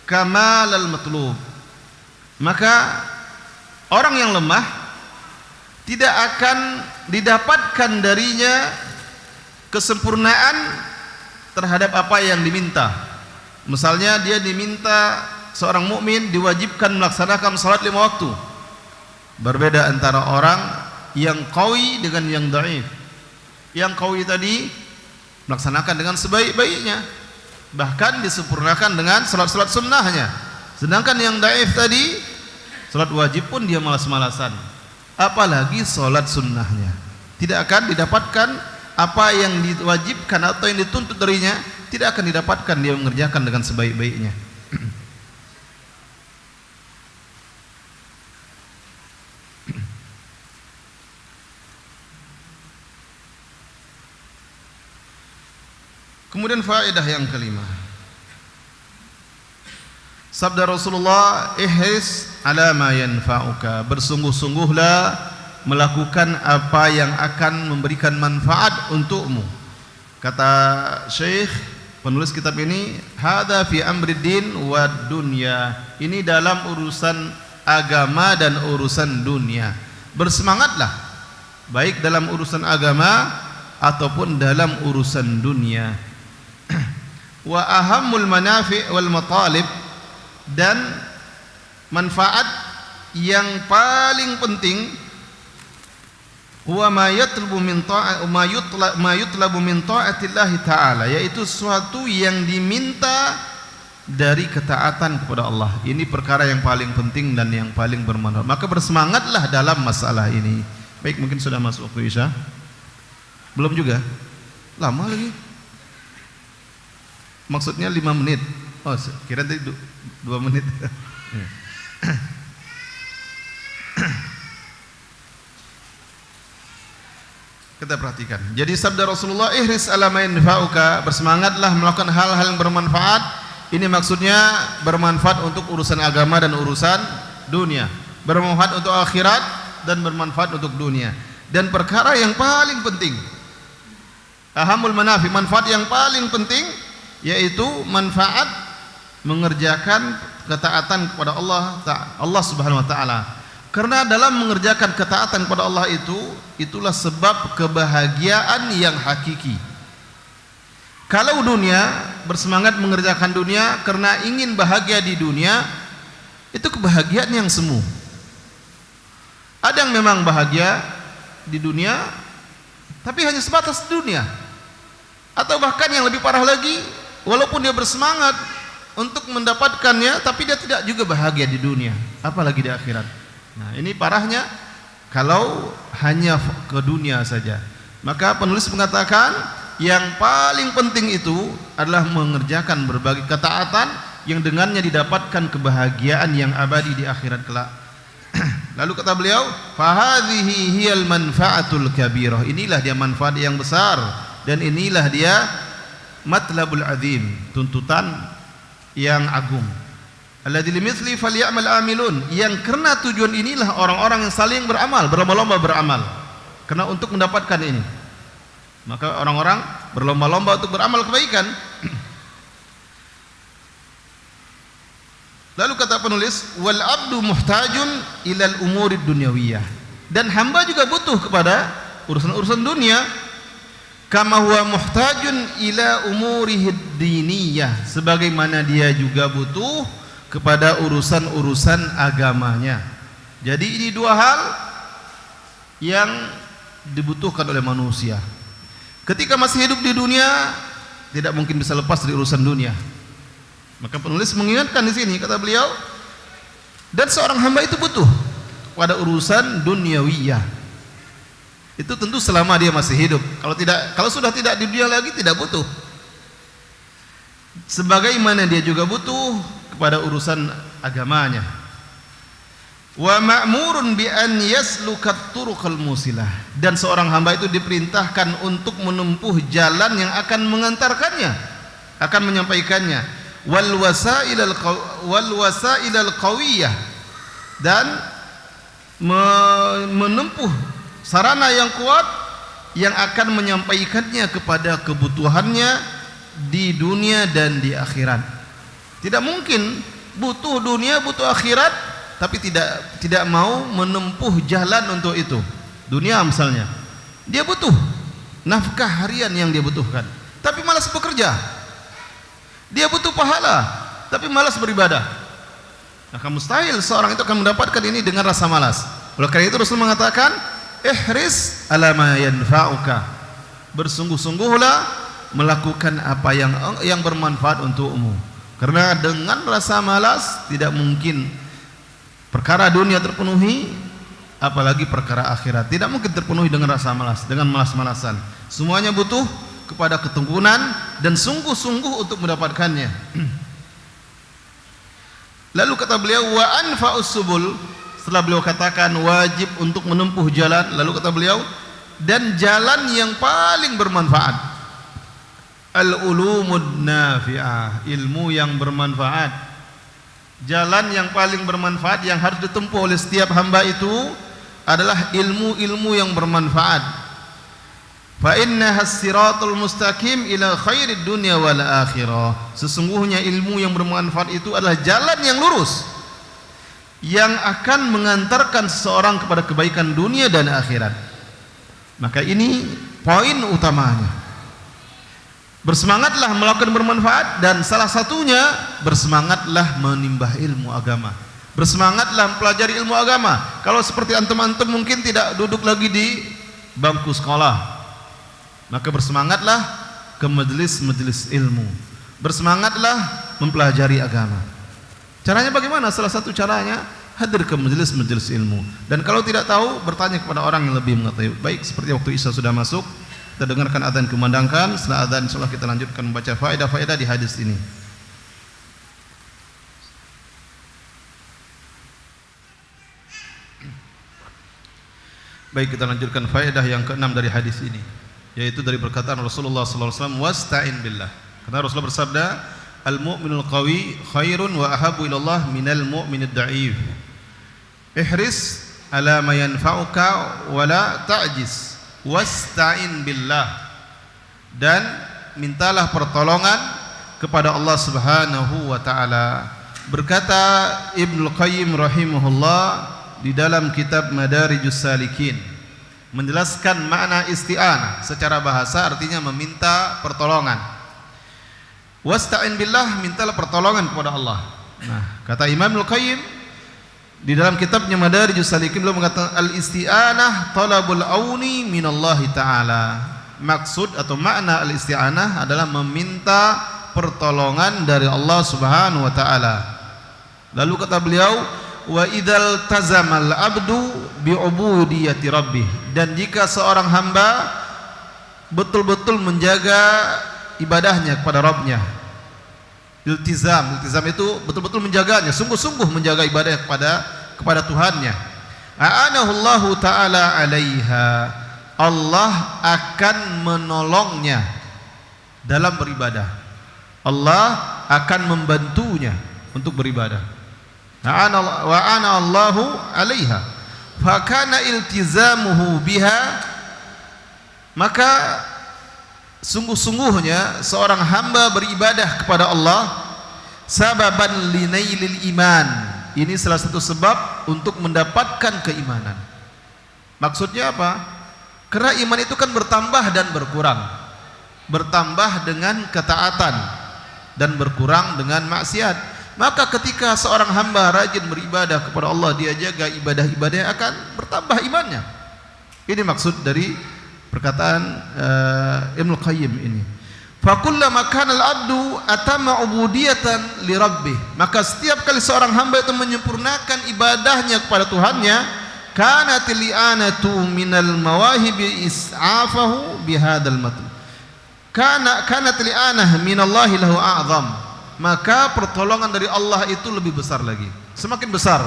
kamal al-matlub, maka orang yang lemah tidak akan didapatkan darinya kesempurnaan terhadap apa yang diminta. Misalnya dia diminta, seorang mukmin diwajibkan melaksanakan salat 5 waktu. Berbeda antara orang yang qawi dengan yang dhaif. Yang qawi tadi melaksanakan dengan sebaik-baiknya, bahkan disempurnakan dengan salat-salat sunnahnya. Sedangkan yang dhaif tadi, salat wajib pun dia malas-malasan, apalagi salat sunnahnya. Tidak akan didapatkan apa yang diwajibkan atau yang dituntut darinya, tidak akan didapatkan dia mengerjakan dengan sebaik-baiknya. Kemudian faedah yang kelima, sabda Rasulullah, ihris ala ma yanfa'uka, bersungguh-sungguhlah melakukan apa yang akan memberikan manfaat untukmu. Kata Syekh penulis kitab ini, hadza fi amrid din wa dunya, ini dalam urusan agama dan urusan dunia. Bersemangatlah baik dalam urusan agama ataupun dalam urusan dunia. Wa ahammul manafi' wal matalib, dan manfaat yang paling penting, huwa ma yatlubu min ta'atillahi ta'ala, yaitu sesuatu yang diminta dari ketaatan kepada Allah. Ini perkara yang paling penting dan yang paling bermanfaat. Maka bersemangatlah dalam masalah ini. Baik, mungkin sudah masuk waktu Isya? Belum juga? Lama lagi. Maksudnya 5 menit. Oh, kira tadi 2 menit. Kita perhatikan. Jadi sabda Rasulullah, ihris ala ma yanfa'uka, bersemangatlah melakukan hal-hal yang bermanfaat. Ini maksudnya bermanfaat untuk urusan agama dan urusan dunia, bermanfaat untuk akhirat dan bermanfaat untuk dunia. Dan perkara yang paling penting, ahamul manafi, manfaat yang paling penting, yaitu manfaat mengerjakan ketaatan kepada Allah Subhanahu wa taala. Karena dalam mengerjakan ketaatan kepada Allah itulah sebab kebahagiaan yang hakiki. Kalau dunia, bersemangat mengerjakan dunia karena ingin bahagia di dunia, itu kebahagiaan yang semu. Ada yang memang bahagia di dunia tapi hanya sebatas dunia, atau bahkan yang lebih parah lagi, walaupun dia bersemangat untuk mendapatkannya tapi dia tidak juga bahagia di dunia, apalagi di akhirat. Nah, ini parahnya kalau hanya ke dunia saja. Maka penulis mengatakan yang paling penting itu adalah mengerjakan berbagai ketaatan yang dengannya didapatkan kebahagiaan yang abadi di akhirat kelak. Lalu kata beliau, fahadhihi hiyal manfaatul kabirah, inilah dia manfaat yang besar, dan inilah dia matlabul azim, tuntutan yang agung. Alladzi limithli falyamal amilun, yang karena tujuan inilah orang-orang yang saling beramal, berlomba-lomba beramal. Karena untuk mendapatkan ini, maka orang-orang berlomba-lomba untuk beramal kebaikan. Lalu kata penulis, wal abdu muhtajun ilal umurid dunyawiyah, dan hamba juga butuh kepada urusan-urusan dunia, kama huwa muhtajun ila umurihi diniyah, sebagaimana dia juga butuh kepada urusan-urusan agamanya. Jadi ini dua hal yang dibutuhkan oleh manusia. Ketika masih hidup di dunia, tidak mungkin bisa lepas dari urusan dunia. Maka penulis mengingatkan di sini, kata beliau, dan seorang hamba itu butuh pada urusan duniawiyah. Itu tentu selama dia masih hidup. Kalau sudah tidak di dunia lagi, tidak butuh. Sebagaimana dia juga butuh pada urusan agamanya. Wa ma'murun bi an yaslukat turuqal musilah, dan seorang hamba itu diperintahkan untuk menempuh jalan yang akan mengantarkannya, akan menyampaikannya, wal wasailal qawiyah, dan menempuh sarana yang kuat yang akan menyampaikannya kepada kebutuhannya di dunia dan di akhirat. Tidak mungkin butuh dunia, butuh akhirat, tapi tidak mau menempuh jalan untuk itu. Dunia misalnya, dia butuh nafkah harian yang dia butuhkan, tapi malas bekerja. Dia butuh pahala, tapi malas beribadah. Maka mustahil seorang itu akan mendapatkan ini dengan rasa malas. Oleh karena itu Rasul mengatakan, ihris ala ma yanfa'uka, bersungguh-sungguhlah melakukan apa yang bermanfaat untukmu. Karena dengan rasa malas tidak mungkin perkara dunia terpenuhi, apalagi perkara akhirat tidak mungkin terpenuhi dengan rasa malas, dengan malas-malasan. Semuanya butuh kepada ketekunan dan sungguh-sungguh untuk mendapatkannya. Lalu kata beliau, wa anfa'us subul, setelah beliau katakan wajib untuk menempuh jalan, lalu kata beliau, dan jalan yang paling bermanfaat, al-ulumud nafi'ah, ilmu yang bermanfaat. Jalan yang paling bermanfaat yang harus ditempuh oleh setiap hamba itu adalah ilmu-ilmu yang bermanfaat. Fa innaha as-siratul mustaqim ila khairid dunya wal akhirah, sesungguhnya ilmu yang bermanfaat itu adalah jalan yang lurus yang akan mengantarkan seseorang kepada kebaikan dunia dan akhirat. Maka ini poin utamanya. Bersemangatlah melakukan bermanfaat, dan salah satunya bersemangatlah menimba ilmu agama. Bersemangatlah mempelajari ilmu agama. Kalau seperti antum-antum mungkin tidak duduk lagi di bangku sekolah, maka bersemangatlah ke majelis-majelis ilmu. Bersemangatlah mempelajari agama. Caranya bagaimana? Salah satu caranya hadir ke majelis-majelis ilmu. Dan kalau tidak tahu, bertanya kepada orang yang lebih mengetahui. Baik, seperti waktu Isya sudah masuk, kita dengarkan adzan kumandangkan. Setelah adzan insyaallah kita lanjutkan membaca faedah-faedah di hadis ini. Baik, kita lanjutkan faedah yang keenam dari hadis ini, yaitu dari perkataan Rasulullah sallallahu alaihi wasallam, wasta'in billah. Karena Rasulullah bersabda, al-mu'minul qawi khairun wa ahabbu ilallah minal mu'minid da'if. Ihris ala ma yanfa'uka wa la ta'jiz. Wasta'in billah. Dan mintalah pertolongan kepada Allah Subhanahu wa taala. Berkata Ibnu Qayyim rahimahullah di dalam kitab Madarijus Salikin, menjelaskan makna isti'anah secara bahasa, artinya meminta pertolongan. Wasta'in billah, mintalah pertolongan kepada Allah. Nah, kata Imam Ibnu Qayyim di dalam kitabnya Madarijus Salikin, beliau mengatakan al-isti'anah talabul auni minallahi ta'ala. Maksud atau makna al-isti'anah adalah meminta pertolongan dari Allah Subhanahu wa taala. Lalu kata beliau, wa idzal tazamal abdu bi ubudiyati rabbih, dan jika seorang hamba betul-betul menjaga ibadahnya kepada Rabbnya. Iltizam itu betul-betul menjaganya, sungguh-sungguh menjaga ibadah kepada Tuhannya. A'anahu Allah taala 'alaiha, Allah akan menolongnya dalam beribadah. Allah akan membantunya untuk beribadah. Wa ana Allahu 'alaiha. Fa kana iltizamuhu biha, maka sungguh-sungguhnya seorang hamba beribadah kepada Allah sababan linailil iman. Ini salah satu sebab untuk mendapatkan keimanan. Maksudnya apa? Karena iman itu kan bertambah dan berkurang. Bertambah dengan ketaatan dan berkurang dengan maksiat. Maka ketika seorang hamba rajin beribadah kepada Allah, dia jaga ibadah-ibadahnya, akan bertambah imannya. Ini maksud dari perkataan Ibnu Qayyim ini. Fa kullama kana al-'abdu atamma 'ubudiyatan li rabbih, maka setiap kali seorang hamba itu menyempurnakan ibadahnya kepada Tuhannya, kanat li'anatu minal mawahibi is'afahu bihadzal matlub. Kanat li'anah minallahi lahu a'zam, maka pertolongan dari Allah itu lebih besar lagi, semakin besar.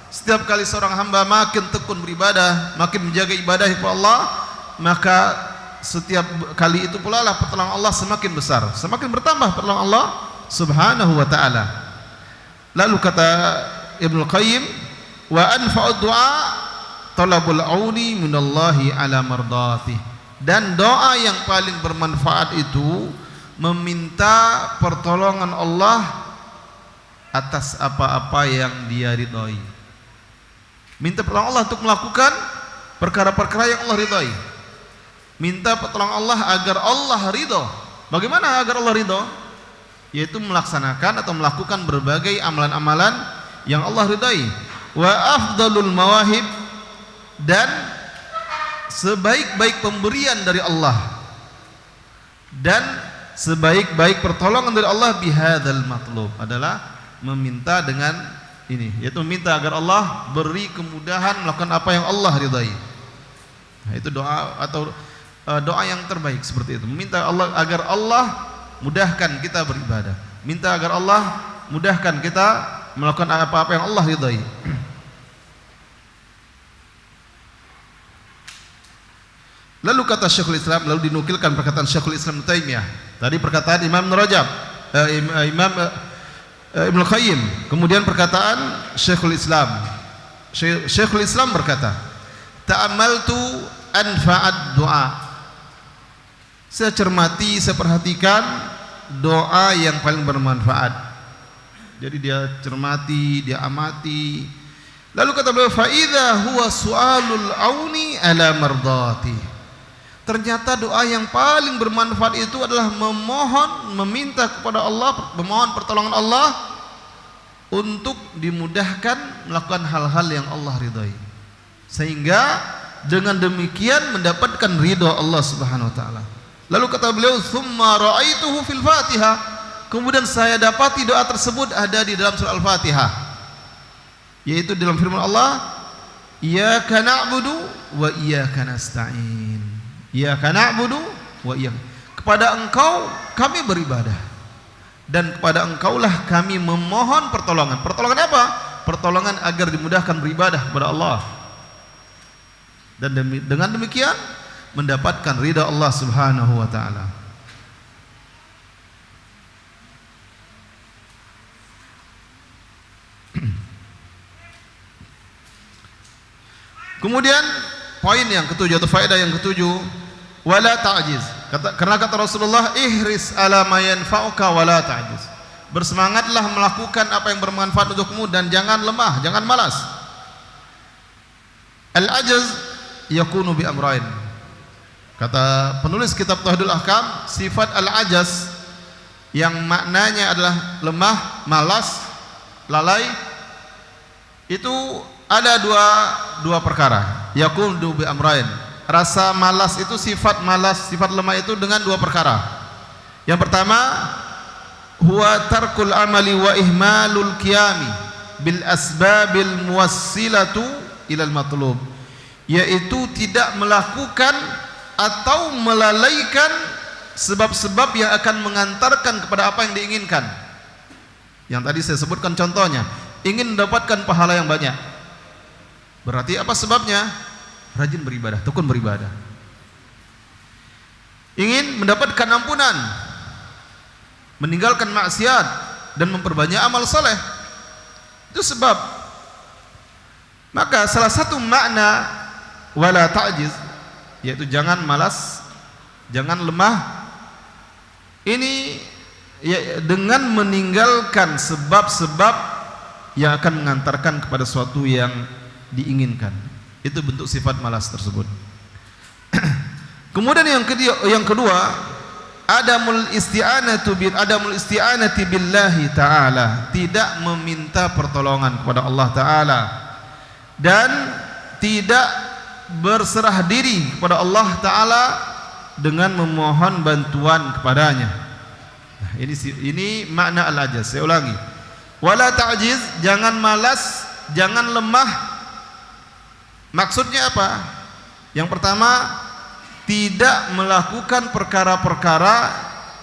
Setiap kali seorang hamba makin tekun beribadah, makin menjaga ibadah kepada Allah, maka setiap kali itu pula lah pertolongan Allah semakin besar, semakin bertambah pertolongan Allah Subhanahu wa ta'ala. Lalu kata Ibnu Qayyim, wa anfa'ud du'a talabul auni minallahi ala mardatih, dan doa yang paling bermanfaat itu meminta pertolongan Allah atas apa-apa yang dia ridhai. Minta pertolongan Allah untuk melakukan perkara-perkara yang Allah ridhai. Minta pertolongan Allah agar Allah ridho. Bagaimana agar Allah ridho? Yaitu melaksanakan atau melakukan berbagai amalan-amalan yang Allah ridhai. Wa afdalul mawahib, dan sebaik-baik pemberian dari Allah dan sebaik-baik pertolongan dari Allah bihadzal matlub adalah meminta dengan ini, yaitu meminta agar Allah beri kemudahan melakukan apa yang Allah ridhai. Nah, itu doa atau doa yang terbaik seperti itu, meminta Allah agar Allah mudahkan kita beribadah, minta agar Allah mudahkan kita melakukan apa-apa yang Allah ridhai. Lalu kata Syekhul Islam, lalu dinukilkan perkataan Syekhul Islam Taimiyah. Tadi perkataan Imam Rajab, Imam Ibnu Qayyim, kemudian perkataan Syekhul Islam. Syekhul Islam berkata, ta'ammaltu anfa'ad du'a. Saya cermati, saya perhatikan doa yang paling bermanfaat. Jadi dia cermati, dia amati. Lalu kata beliau, fa idza huwa su'alul auni ala mardati. Ternyata doa yang paling bermanfaat itu adalah memohon, meminta kepada Allah, memohon pertolongan Allah untuk dimudahkan melakukan hal-hal yang Allah ridhai, sehingga dengan demikian mendapatkan ridha Allah Subhanahu wa taala. Lalu kata beliau, "Tsumma ra'aituhu fil Fatihah." Kemudian saya dapati doa tersebut ada di dalam surah Al-Fatihah, yaitu dalam firman Allah, "Iyyaka na'budu wa iyyaka nasta'in." Iyyaka na'budu wa iyyaka, kepada Engkau kami beribadah dan kepada Engkaulah kami memohon pertolongan. Pertolongan apa? Pertolongan agar dimudahkan beribadah kepada Allah. dan dengan demikian mendapatkan ridha Allah Subhanahu wa taala. Kemudian poin yang ketujuh atau faedah yang ketujuh, wala ta'jiz. Karena kata Rasulullah, ihris ala ma yanfa'uka wala ta'jiz. Bersemangatlah melakukan apa yang bermanfaat untukmu dan jangan lemah, jangan malas. Al-ajaz yakunu bi amrain. Kata penulis kitab Tauhidul Ahkam, sifat al-ajaz yang maknanya adalah lemah, malas, lalai, itu ada dua perkara. Yakunu bi amrain. Rasa malas itu, sifat malas, sifat lemah itu dengan dua perkara. Yang pertama, huwa tarkul amali wa ihmalul qiyami bil asbabil muwassilatu ilal matlub, yaitu tidak melakukan atau melalaikan sebab-sebab yang akan mengantarkan kepada apa yang diinginkan. Yang tadi saya sebutkan contohnya, ingin mendapatkan pahala yang banyak. Berarti apa sebabnya? Rajin beribadah, tekun beribadah. Ingin mendapatkan ampunan, meninggalkan maksiat dan memperbanyak amal soleh. Itu sebab. Maka salah satu makna wala ta'jiz, yaitu jangan malas, jangan lemah, ini ya, dengan meninggalkan sebab-sebab yang akan mengantarkan kepada sesuatu yang diinginkan. Itu bentuk sifat malas tersebut. Kemudian yang kedua, adamul isti'anati billahi ta'ala, tidak meminta pertolongan kepada Allah Ta'ala dan tidak berserah diri kepada Allah Ta'ala dengan memohon bantuan kepadanya. Nah, ini makna al-ajaz. Saya ulangi, wala ta'jiz, jangan malas, jangan lemah. Maksudnya apa? Yang pertama, tidak melakukan perkara-perkara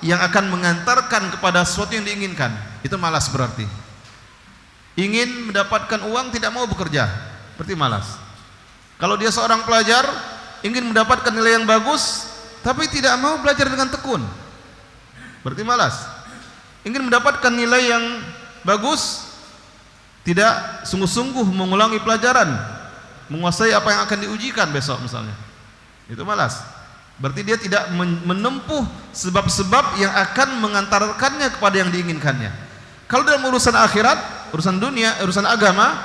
yang akan mengantarkan kepada sesuatu yang diinginkan. Itu malas berarti. Ingin mendapatkan uang, tidak mau bekerja, berarti malas. Kalau dia seorang pelajar, ingin mendapatkan nilai yang bagus, tapi tidak mau belajar dengan tekun, berarti malas. Ingin mendapatkan nilai yang bagus, tidak sungguh-sungguh mengulangi pelajaran, menguasai apa yang akan diujikan besok misalnya, itu malas. Berarti dia tidak menempuh sebab-sebab yang akan mengantarkannya kepada yang diinginkannya. Kalau dalam urusan akhirat, urusan dunia, urusan agama,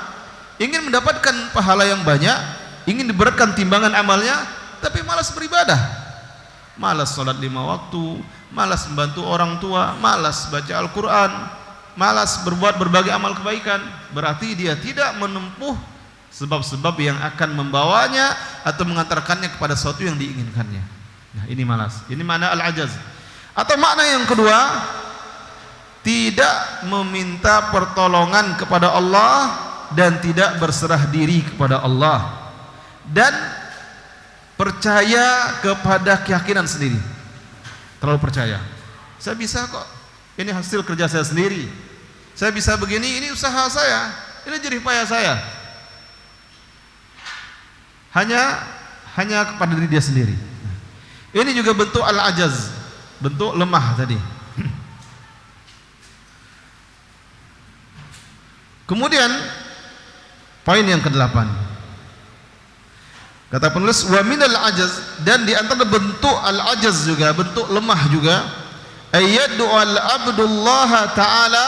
ingin mendapatkan pahala yang banyak, ingin diberatkan timbangan amalnya, tapi malas beribadah, malas sholat 5 waktu, malas membantu orang tua, malas baca Al-Quran, malas berbuat berbagai amal kebaikan, berarti dia tidak menempuh sebab-sebab yang akan membawanya atau mengantarkannya kepada sesuatu yang diinginkannya. Nah, ini malas. Ini makna al-ajaz. Atau makna yang kedua, tidak meminta pertolongan kepada Allah dan tidak berserah diri kepada Allah dan percaya kepada keyakinan sendiri. Terlalu percaya. Saya bisa kok. Ini hasil kerja saya sendiri. Saya bisa begini, ini usaha saya. Ini jerih payah saya. Hanya kepada diri dia sendiri. Ini juga bentuk al-ajaz, bentuk lemah tadi. Kemudian poin yang ke-8, kata penulis, wa minal ajaz, dan di antara bentuk al-ajaz juga, bentuk lemah juga, ayyadu al-abdullah ta'ala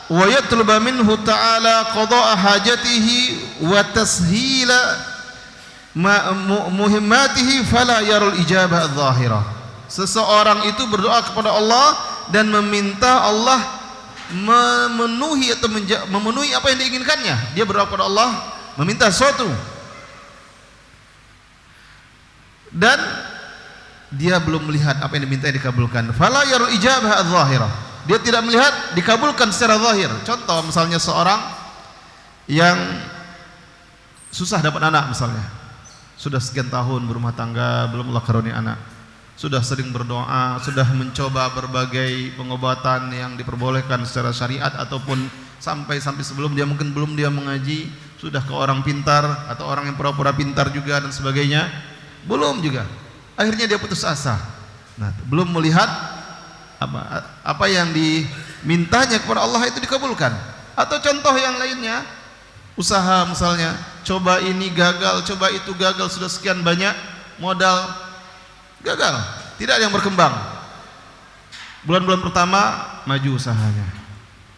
wa yatluba minhu ta'ala qada'a hajatihi wa tashila muhimmatihi fala yarul ijabah adh-dhahirah. Seseorang itu berdoa kepada Allah dan meminta Allah memenuhi atau memenuhi apa yang diinginkannya. Dia berdoa kepada Allah, meminta sesuatu, dan dia belum melihat apa yang diminta dikabulkan. Fala yarul ijabah adh-dhahirah. Dia tidak melihat dikabulkan secara zahir. Contoh misalnya seorang yang susah dapat anak misalnya, sudah sekian tahun berumah tangga, belum Allah karunia anak, sudah sering berdoa, sudah mencoba berbagai pengobatan yang diperbolehkan secara syariat ataupun sampai sebelum dia mungkin belum dia mengaji, sudah ke orang pintar atau orang yang pura-pura pintar juga dan sebagainya, belum juga. Akhirnya dia putus asa. Nah, belum melihat apa yang dimintanya kepada Allah itu dikabulkan. Atau contoh yang lainnya, usaha misalnya, coba ini gagal, coba itu gagal, sudah sekian banyak modal gagal, tidak ada yang berkembang. Bulan-bulan pertama maju usahanya,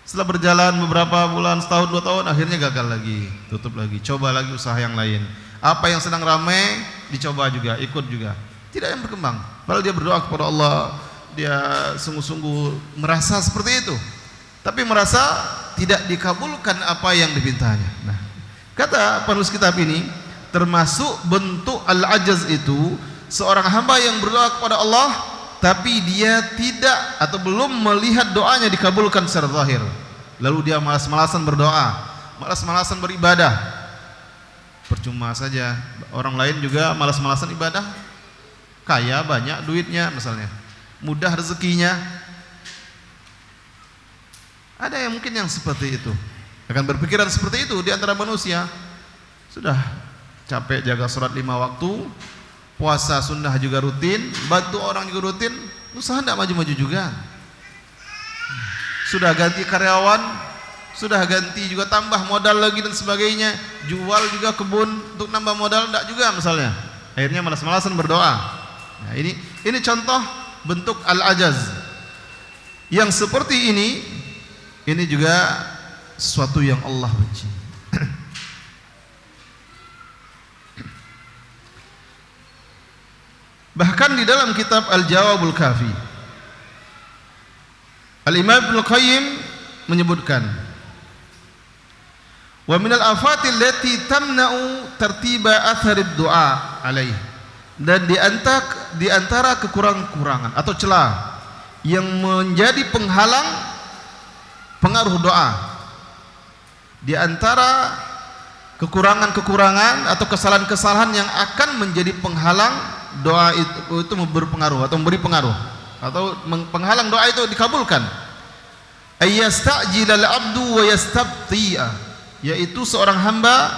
setelah berjalan beberapa bulan, setahun, 2 tahun, akhirnya gagal lagi, tutup lagi, coba lagi usaha yang lain. Apa yang sedang ramai dicoba juga, ikut juga, tidak yang berkembang. Padahal dia berdoa kepada Allah, dia sungguh-sungguh merasa seperti itu, tapi merasa tidak dikabulkan apa yang dipintanya. Nah, kata penulis kitab ini, termasuk bentuk al-ajaz itu seorang hamba yang berdoa kepada Allah tapi dia tidak atau belum melihat doanya dikabulkan secara zahir, lalu dia malas-malasan berdoa, malas-malasan beribadah. Percuma saja, orang lain juga malas-malasan ibadah, kaya, banyak duitnya misalnya, mudah rezekinya. Ada yang mungkin yang seperti itu, akan berpikiran seperti itu di antara manusia. Sudah capek jaga sholat 5 waktu, puasa sunnah juga rutin, bantu orang juga rutin, usaha tidak maju-maju juga. Sudah ganti karyawan, sudah ganti juga tambah modal lagi dan sebagainya, jual juga kebun untuk nambah modal, tidak juga misalnya. Akhirnya malas-malasan berdoa. Nah, ini contoh bentuk al-ajaz. Yang seperti ini juga sesuatu yang Allah benci. Bahkan di dalam kitab Al-Jawabul Kafi, Al-Imam Ibnu Qayyim menyebutkan, wa minal afatil lati tamna'u tartiba atharid du'a alaih, dan di antara kekurangan atau celah yang menjadi penghalang pengaruh doa, di antara kekurangan atau kesalahan-kesalahan yang akan menjadi penghalang doa itu berpengaruh atau memberi pengaruh atau penghalang doa itu dikabulkan, ayyasta'jilal abdu wa yastabti'a, yaitu seorang hamba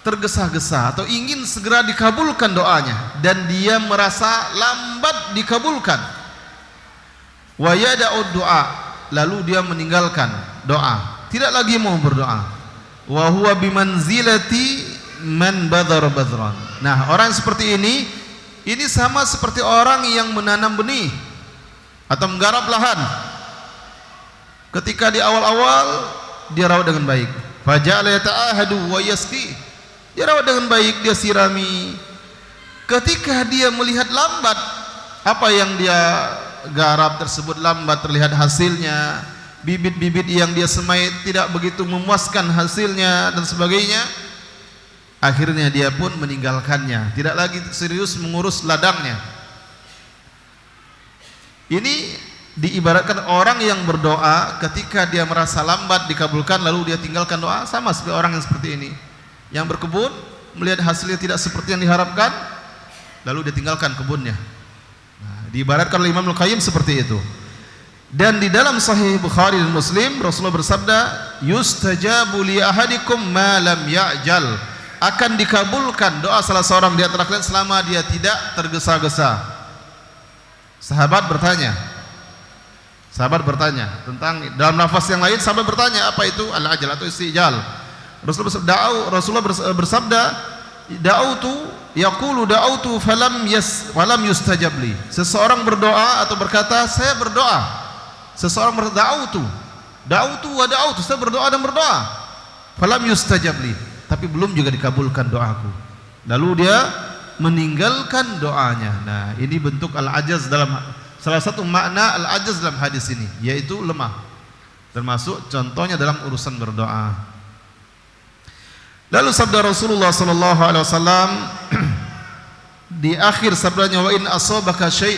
tergesa-gesa atau ingin segera dikabulkan doanya dan dia merasa lambat dikabulkan, wa yada'ud du'a, lalu dia meninggalkan doa, tidak lagi mau berdoa, wa huwa bimanzilati man badhara badhran. Nah, orang seperti ini sama seperti orang yang menanam benih atau menggarap lahan. Ketika di awal-awal dia rawat dengan baik, faja'ala yata'ahadu wa yasqi, dia rawat dengan baik, dia sirami. Ketika dia melihat lambat apa yang dia garap tersebut, lambat terlihat hasilnya, bibit-bibit yang dia semai tidak begitu memuaskan hasilnya dan sebagainya, akhirnya dia pun meninggalkannya, tidak lagi serius mengurus ladangnya. Ini diibaratkan orang yang berdoa ketika dia merasa lambat dikabulkan lalu dia tinggalkan doa, sama seperti orang yang seperti ini, yang berkebun melihat hasilnya tidak seperti yang diharapkan lalu dia tinggalkan kebunnya. Nah, diibaratkan oleh Imam Al-Qayyim seperti itu. Dan di dalam Sahih Bukhari dan Muslim, Rasulullah bersabda, yustajabu li ahadikum ma lam ya'jal, akan dikabulkan doa salah seorang di antara kalian selama dia tidak tergesa-gesa. Sahabat bertanya tentang dalam nafas yang lain, sahabat bertanya apa itu al-ajal atau istijal. Rasulullah bersabda, da'autu falam yustajab li. Seseorang berdoa atau berkata saya berdoa. Seseorang da'autu wa da'autu, saya berdoa dan berdoa, falam yustajab li, tapi belum juga dikabulkan doaku, lalu dia meninggalkan doanya. Nah, ini bentuk al-ajaz, dalam salah satu makna al-ajaz dalam hadis ini, yaitu lemah, termasuk contohnya dalam urusan berdoa. Lalu sabda Rasulullah sallallahu alaihi wasallam di akhir sabdanya, wa in asabaka syai',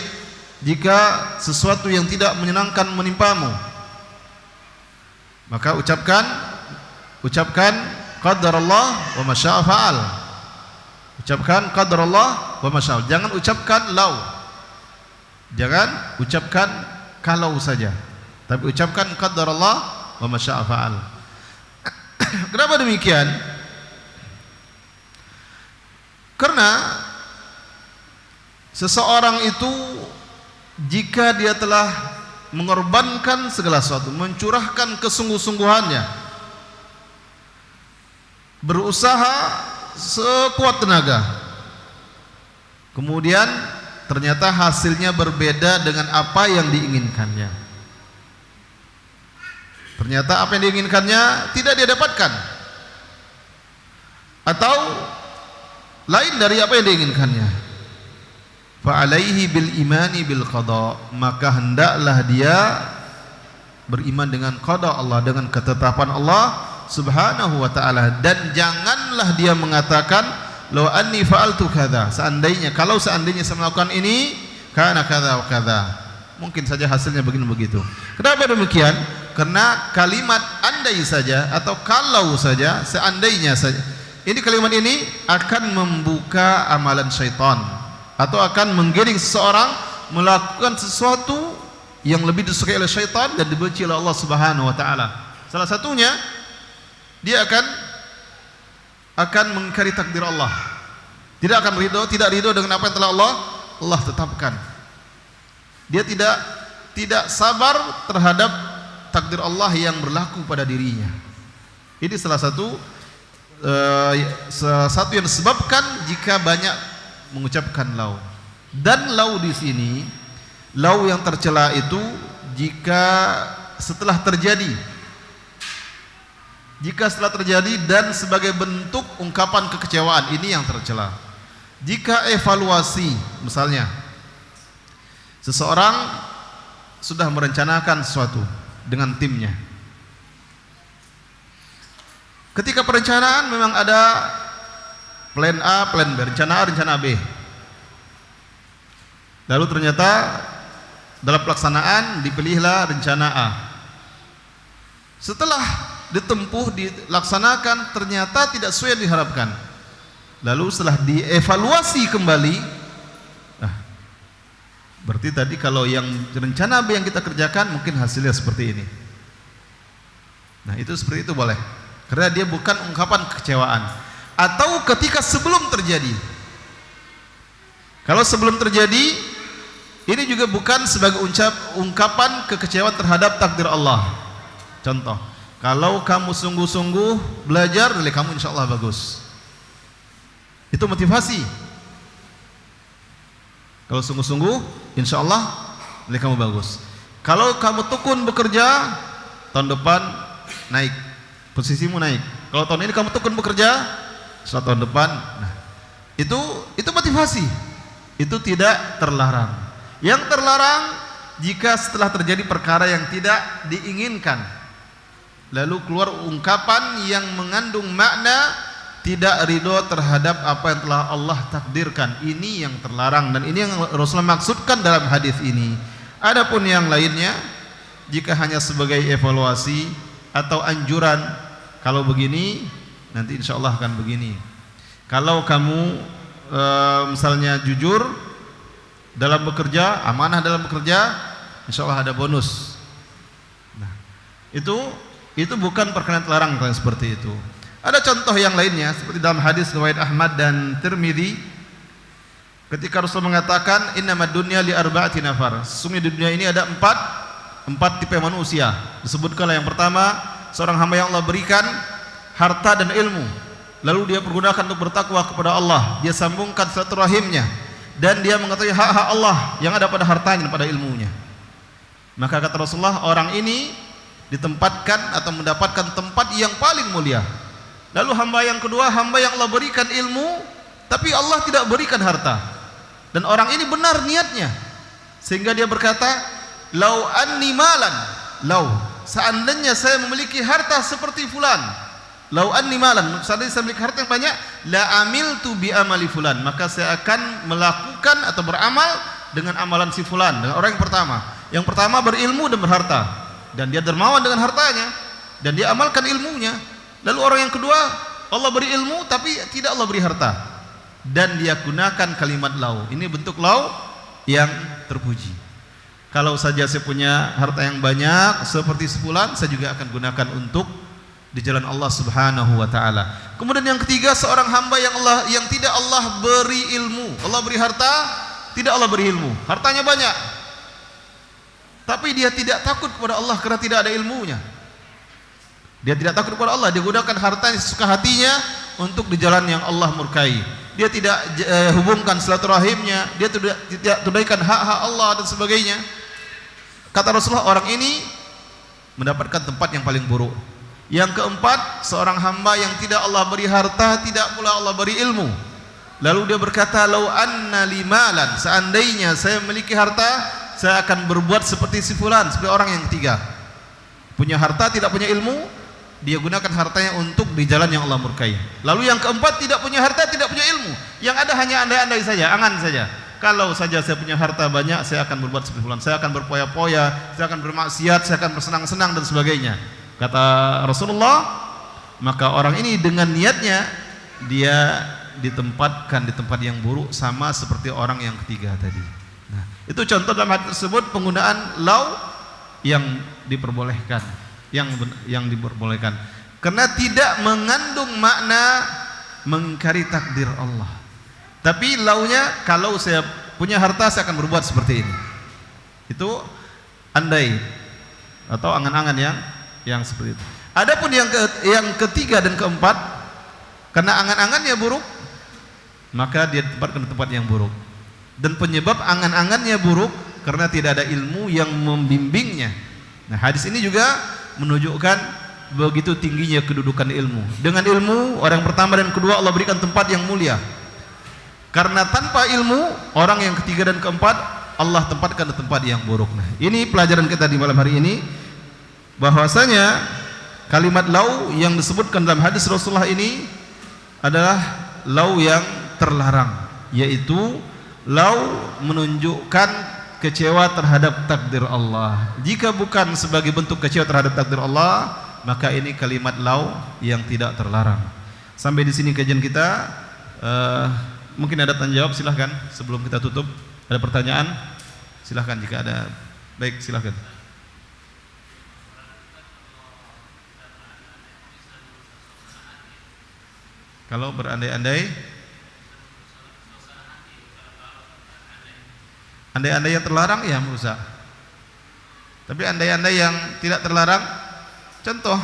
jika sesuatu yang tidak menyenangkan menimpamu, maka ucapkan qadarallah wa masya'a fa'al. Ucapkan qadarallah wa masya'a. Jangan ucapkan law, jangan ucapkan kalau saja, tapi ucapkan qadarallah wa masya'a fa'al. Kenapa demikian? Karena seseorang itu jika dia telah mengorbankan segala sesuatu, mencurahkan kesungguh-sungguhannya, berusaha sekuat tenaga, kemudian ternyata hasilnya berbeda dengan apa yang diinginkannya, ternyata apa yang diinginkannya tidak dia dapatkan, atau lain dari apa yang diinginkannya, fa'alaihi bil imani bil qada, maka hendaklah dia beriman dengan qada Allah, dengan ketetapan Allah Subhanahu wa ta'ala. Dan janganlah dia mengatakan law anni fa'altu kadza, kalau seandainya saya melakukan ini kana kadza wa kadza, mungkin saja hasilnya begini begitu. Kenapa demikian? Karena kalimat andai saja atau kalau saja, seandainya saja, ini kalimat ini akan membuka amalan syaitan atau akan menggiring seseorang melakukan sesuatu yang lebih disukai oleh syaitan dan dibenci oleh Allah Subhanahu wa ta'ala. Salah satunya dia akan mengingkari takdir Allah, tidak ridho dengan apa yang telah Allah tetapkan. Dia tidak sabar terhadap takdir Allah yang berlaku pada dirinya. Ini salah satu yang disebabkan jika banyak mengucapkan lau. Dan lau di sini, lau yang tercela itu jika setelah terjadi dan sebagai bentuk ungkapan kekecewaan, ini yang tercela. Jika evaluasi, misalnya seseorang sudah merencanakan sesuatu dengan timnya, ketika perencanaan memang ada plan A, plan B, rencana A, rencana B. Lalu ternyata dalam pelaksanaan dipilihlah rencana A. Setelah ditempuh, dilaksanakan, ternyata tidak sesuai yang diharapkan. Lalu setelah dievaluasi kembali, berarti tadi kalau yang rencana B yang kita kerjakan mungkin hasilnya seperti ini. Nah, itu seperti itu boleh, karena dia bukan ungkapan kekecewaan. Atau ketika sebelum terjadi, kalau sebelum terjadi, ini juga bukan sebagai ungkapan kekecewaan terhadap takdir Allah. Contoh, kalau kamu sungguh-sungguh belajar, nilai kamu insya Allah bagus. Itu motivasi. Kalau sungguh-sungguh, insya Allah nilai kamu bagus. Kalau kamu tekun bekerja, tahun depan naik, posisimu naik. Kalau tahun ini kamu tekun bekerja, setelah tahun depan, nah, itu motivasi. Itu tidak terlarang. Yang terlarang jika setelah terjadi perkara yang tidak diinginkan, lalu keluar ungkapan yang mengandung makna tidak ridho terhadap apa yang telah Allah takdirkan. Ini yang terlarang, dan ini yang Rasulullah maksudkan dalam hadis ini. Adapun yang lainnya, jika hanya sebagai evaluasi atau anjuran, kalau begini nanti insya Allah akan begini. Kalau kamu misalnya jujur dalam bekerja, amanah dalam bekerja, insya Allah ada bonus. Nah, itu bukan perkara terlarang yang seperti itu. Ada contoh yang lainnya seperti dalam hadis riwayat Ahmad dan Tirmidzi, ketika Rasul mengatakan innamad dunya li arba'ati nafar, sesungguhnya di dunia ini ada empat tipe manusia. Disebutkanlah yang pertama, seorang hamba yang Allah berikan harta dan ilmu, lalu dia pergunakan untuk bertakwa kepada Allah, dia sambungkan silaturahimnya, dan dia mengetahui hak-hak Allah yang ada pada hartanya dan pada ilmunya. Maka kata Rasulullah, orang ini ditempatkan atau mendapatkan tempat yang paling mulia. Lalu hamba yang kedua, hamba yang Allah berikan ilmu tapi Allah tidak berikan harta, dan orang ini benar niatnya sehingga dia berkata, lau anni malan, seandainya saya memiliki harta seperti fulan, lau anni malan, seandainya saya memiliki harta yang banyak, la amiltu bi amali fulan, maka saya akan melakukan atau beramal dengan amalan si fulan. Dengan orang yang pertama berilmu dan berharta, dan dia dermawan dengan hartanya dan dia amalkan ilmunya. Lalu orang yang kedua, Allah beri ilmu tapi tidak Allah beri harta, dan dia gunakan kalimat lau. Ini bentuk lau yang terpuji. Kalau saja saya punya harta yang banyak seperti sefulan, saya juga akan gunakan untuk di jalan Allah Subhanahu wa taala. Kemudian yang ketiga, seorang hamba yang tidak Allah beri ilmu. Allah beri harta, tidak Allah beri ilmu. Hartanya banyak, tapi dia tidak takut kepada Allah karena tidak ada ilmunya. Dia tidak takut kepada Allah, dia gunakan hartanya sesuka hatinya untuk di jalan yang Allah murkai. Dia tidak hubungkan silaturahimnya, dia tidak tunaikan hak-hak Allah dan sebagainya. Kata Rasulullah, orang ini mendapatkan tempat yang paling buruk. Yang keempat, seorang hamba yang tidak Allah beri harta, tidak pula Allah beri ilmu. Lalu dia berkata, lau anna limalan, seandainya saya memiliki harta, saya akan berbuat seperti si fulan, seperti orang yang ketiga. Punya harta, tidak punya ilmu, dia gunakan hartanya untuk di jalan yang Allah murkai. Lalu yang keempat, tidak punya harta, tidak punya ilmu, yang ada hanya andai-andai saja, angan saja. Kalau saja saya punya harta banyak, saya akan berbuat seperti fulan, saya akan berpoya-poya, saya akan bermaksiat, saya akan bersenang-senang dan sebagainya. Kata Rasulullah, maka orang ini dengan niatnya dia ditempatkan di tempat yang buruk, sama seperti orang yang ketiga tadi. Nah, itu contoh dalam hadis tersebut penggunaan lau yang diperbolehkan, yang diperbolehkan, karena tidak mengandung makna mengingkari takdir Allah. Tapi launya, kalau saya punya harta saya akan berbuat seperti ini. Itu andai atau angan-angan yang seperti itu. Adapun yang ketiga dan keempat, karena angan-angannya buruk, maka dia ditempatkan di tempat yang buruk. Dan penyebab angan-angannya buruk karena tidak ada ilmu yang membimbingnya. Nah, hadis ini juga menunjukkan begitu tingginya kedudukan ilmu. Dengan ilmu, orang pertama dan kedua Allah berikan tempat yang mulia. Karena tanpa ilmu, orang yang ketiga dan keempat Allah tempatkan di tempat yang buruk. Nah, ini pelajaran kita di malam hari ini, bahwasanya kalimat lau yang disebutkan dalam hadis Rasulullah ini adalah lau yang terlarang, yaitu lau menunjukkan kecewa terhadap takdir Allah. Jika bukan sebagai bentuk kecewa terhadap takdir Allah, maka ini kalimat lau yang tidak terlarang. Sampai di sini kajian kita. Mungkin ada tanya jawab, silahkan sebelum kita tutup. Ada pertanyaan? Silahkan jika ada. Baik, silahkan. Kalau berandai-andai, andai-andai yang terlarang ya merusak. Tapi andai-andai yang tidak terlarang, contoh,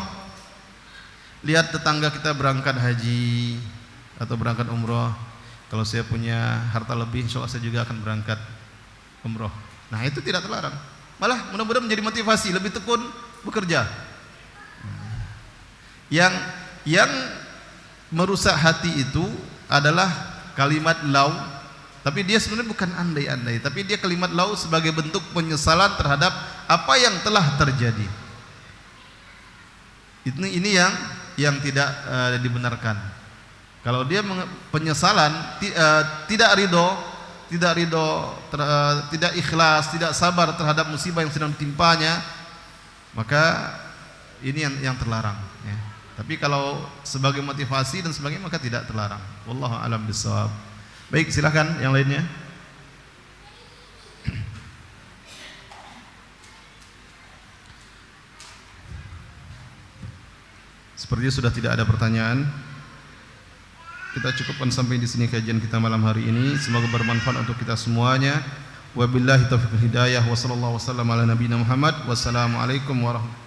lihat tetangga kita berangkat haji atau berangkat umroh. Kalau saya punya harta lebih, insya Allah saya juga akan berangkat umroh. Nah, itu tidak terlarang. Malah mudah-mudahan menjadi motivasi, lebih tekun bekerja. Yang merusak hati itu adalah kalimat lau, tapi dia sebenarnya bukan andai-andai, tapi dia kalimat lau sebagai bentuk penyesalan terhadap apa yang telah terjadi. Ini yang tidak dibenarkan. Kalau dia penyesalan, tidak ridho, tidak ikhlas, tidak sabar terhadap musibah yang sedang ditimpanya, maka ini yang terlarang. Ya. Tapi kalau sebagai motivasi dan sebagainya, maka tidak terlarang. Wallahu a'lam bishawab. Baik, silakan yang lainnya. Sepertinya sudah tidak ada pertanyaan. Kita cukupkan sampai di sini kajian kita malam hari ini. Semoga bermanfaat untuk kita semuanya. Wabillahi taufiq wal hidayah. Wassallallahu wasallam ala nabiyina Muhammad. Wassalamualaikum warahmatullahi wabarakatuh.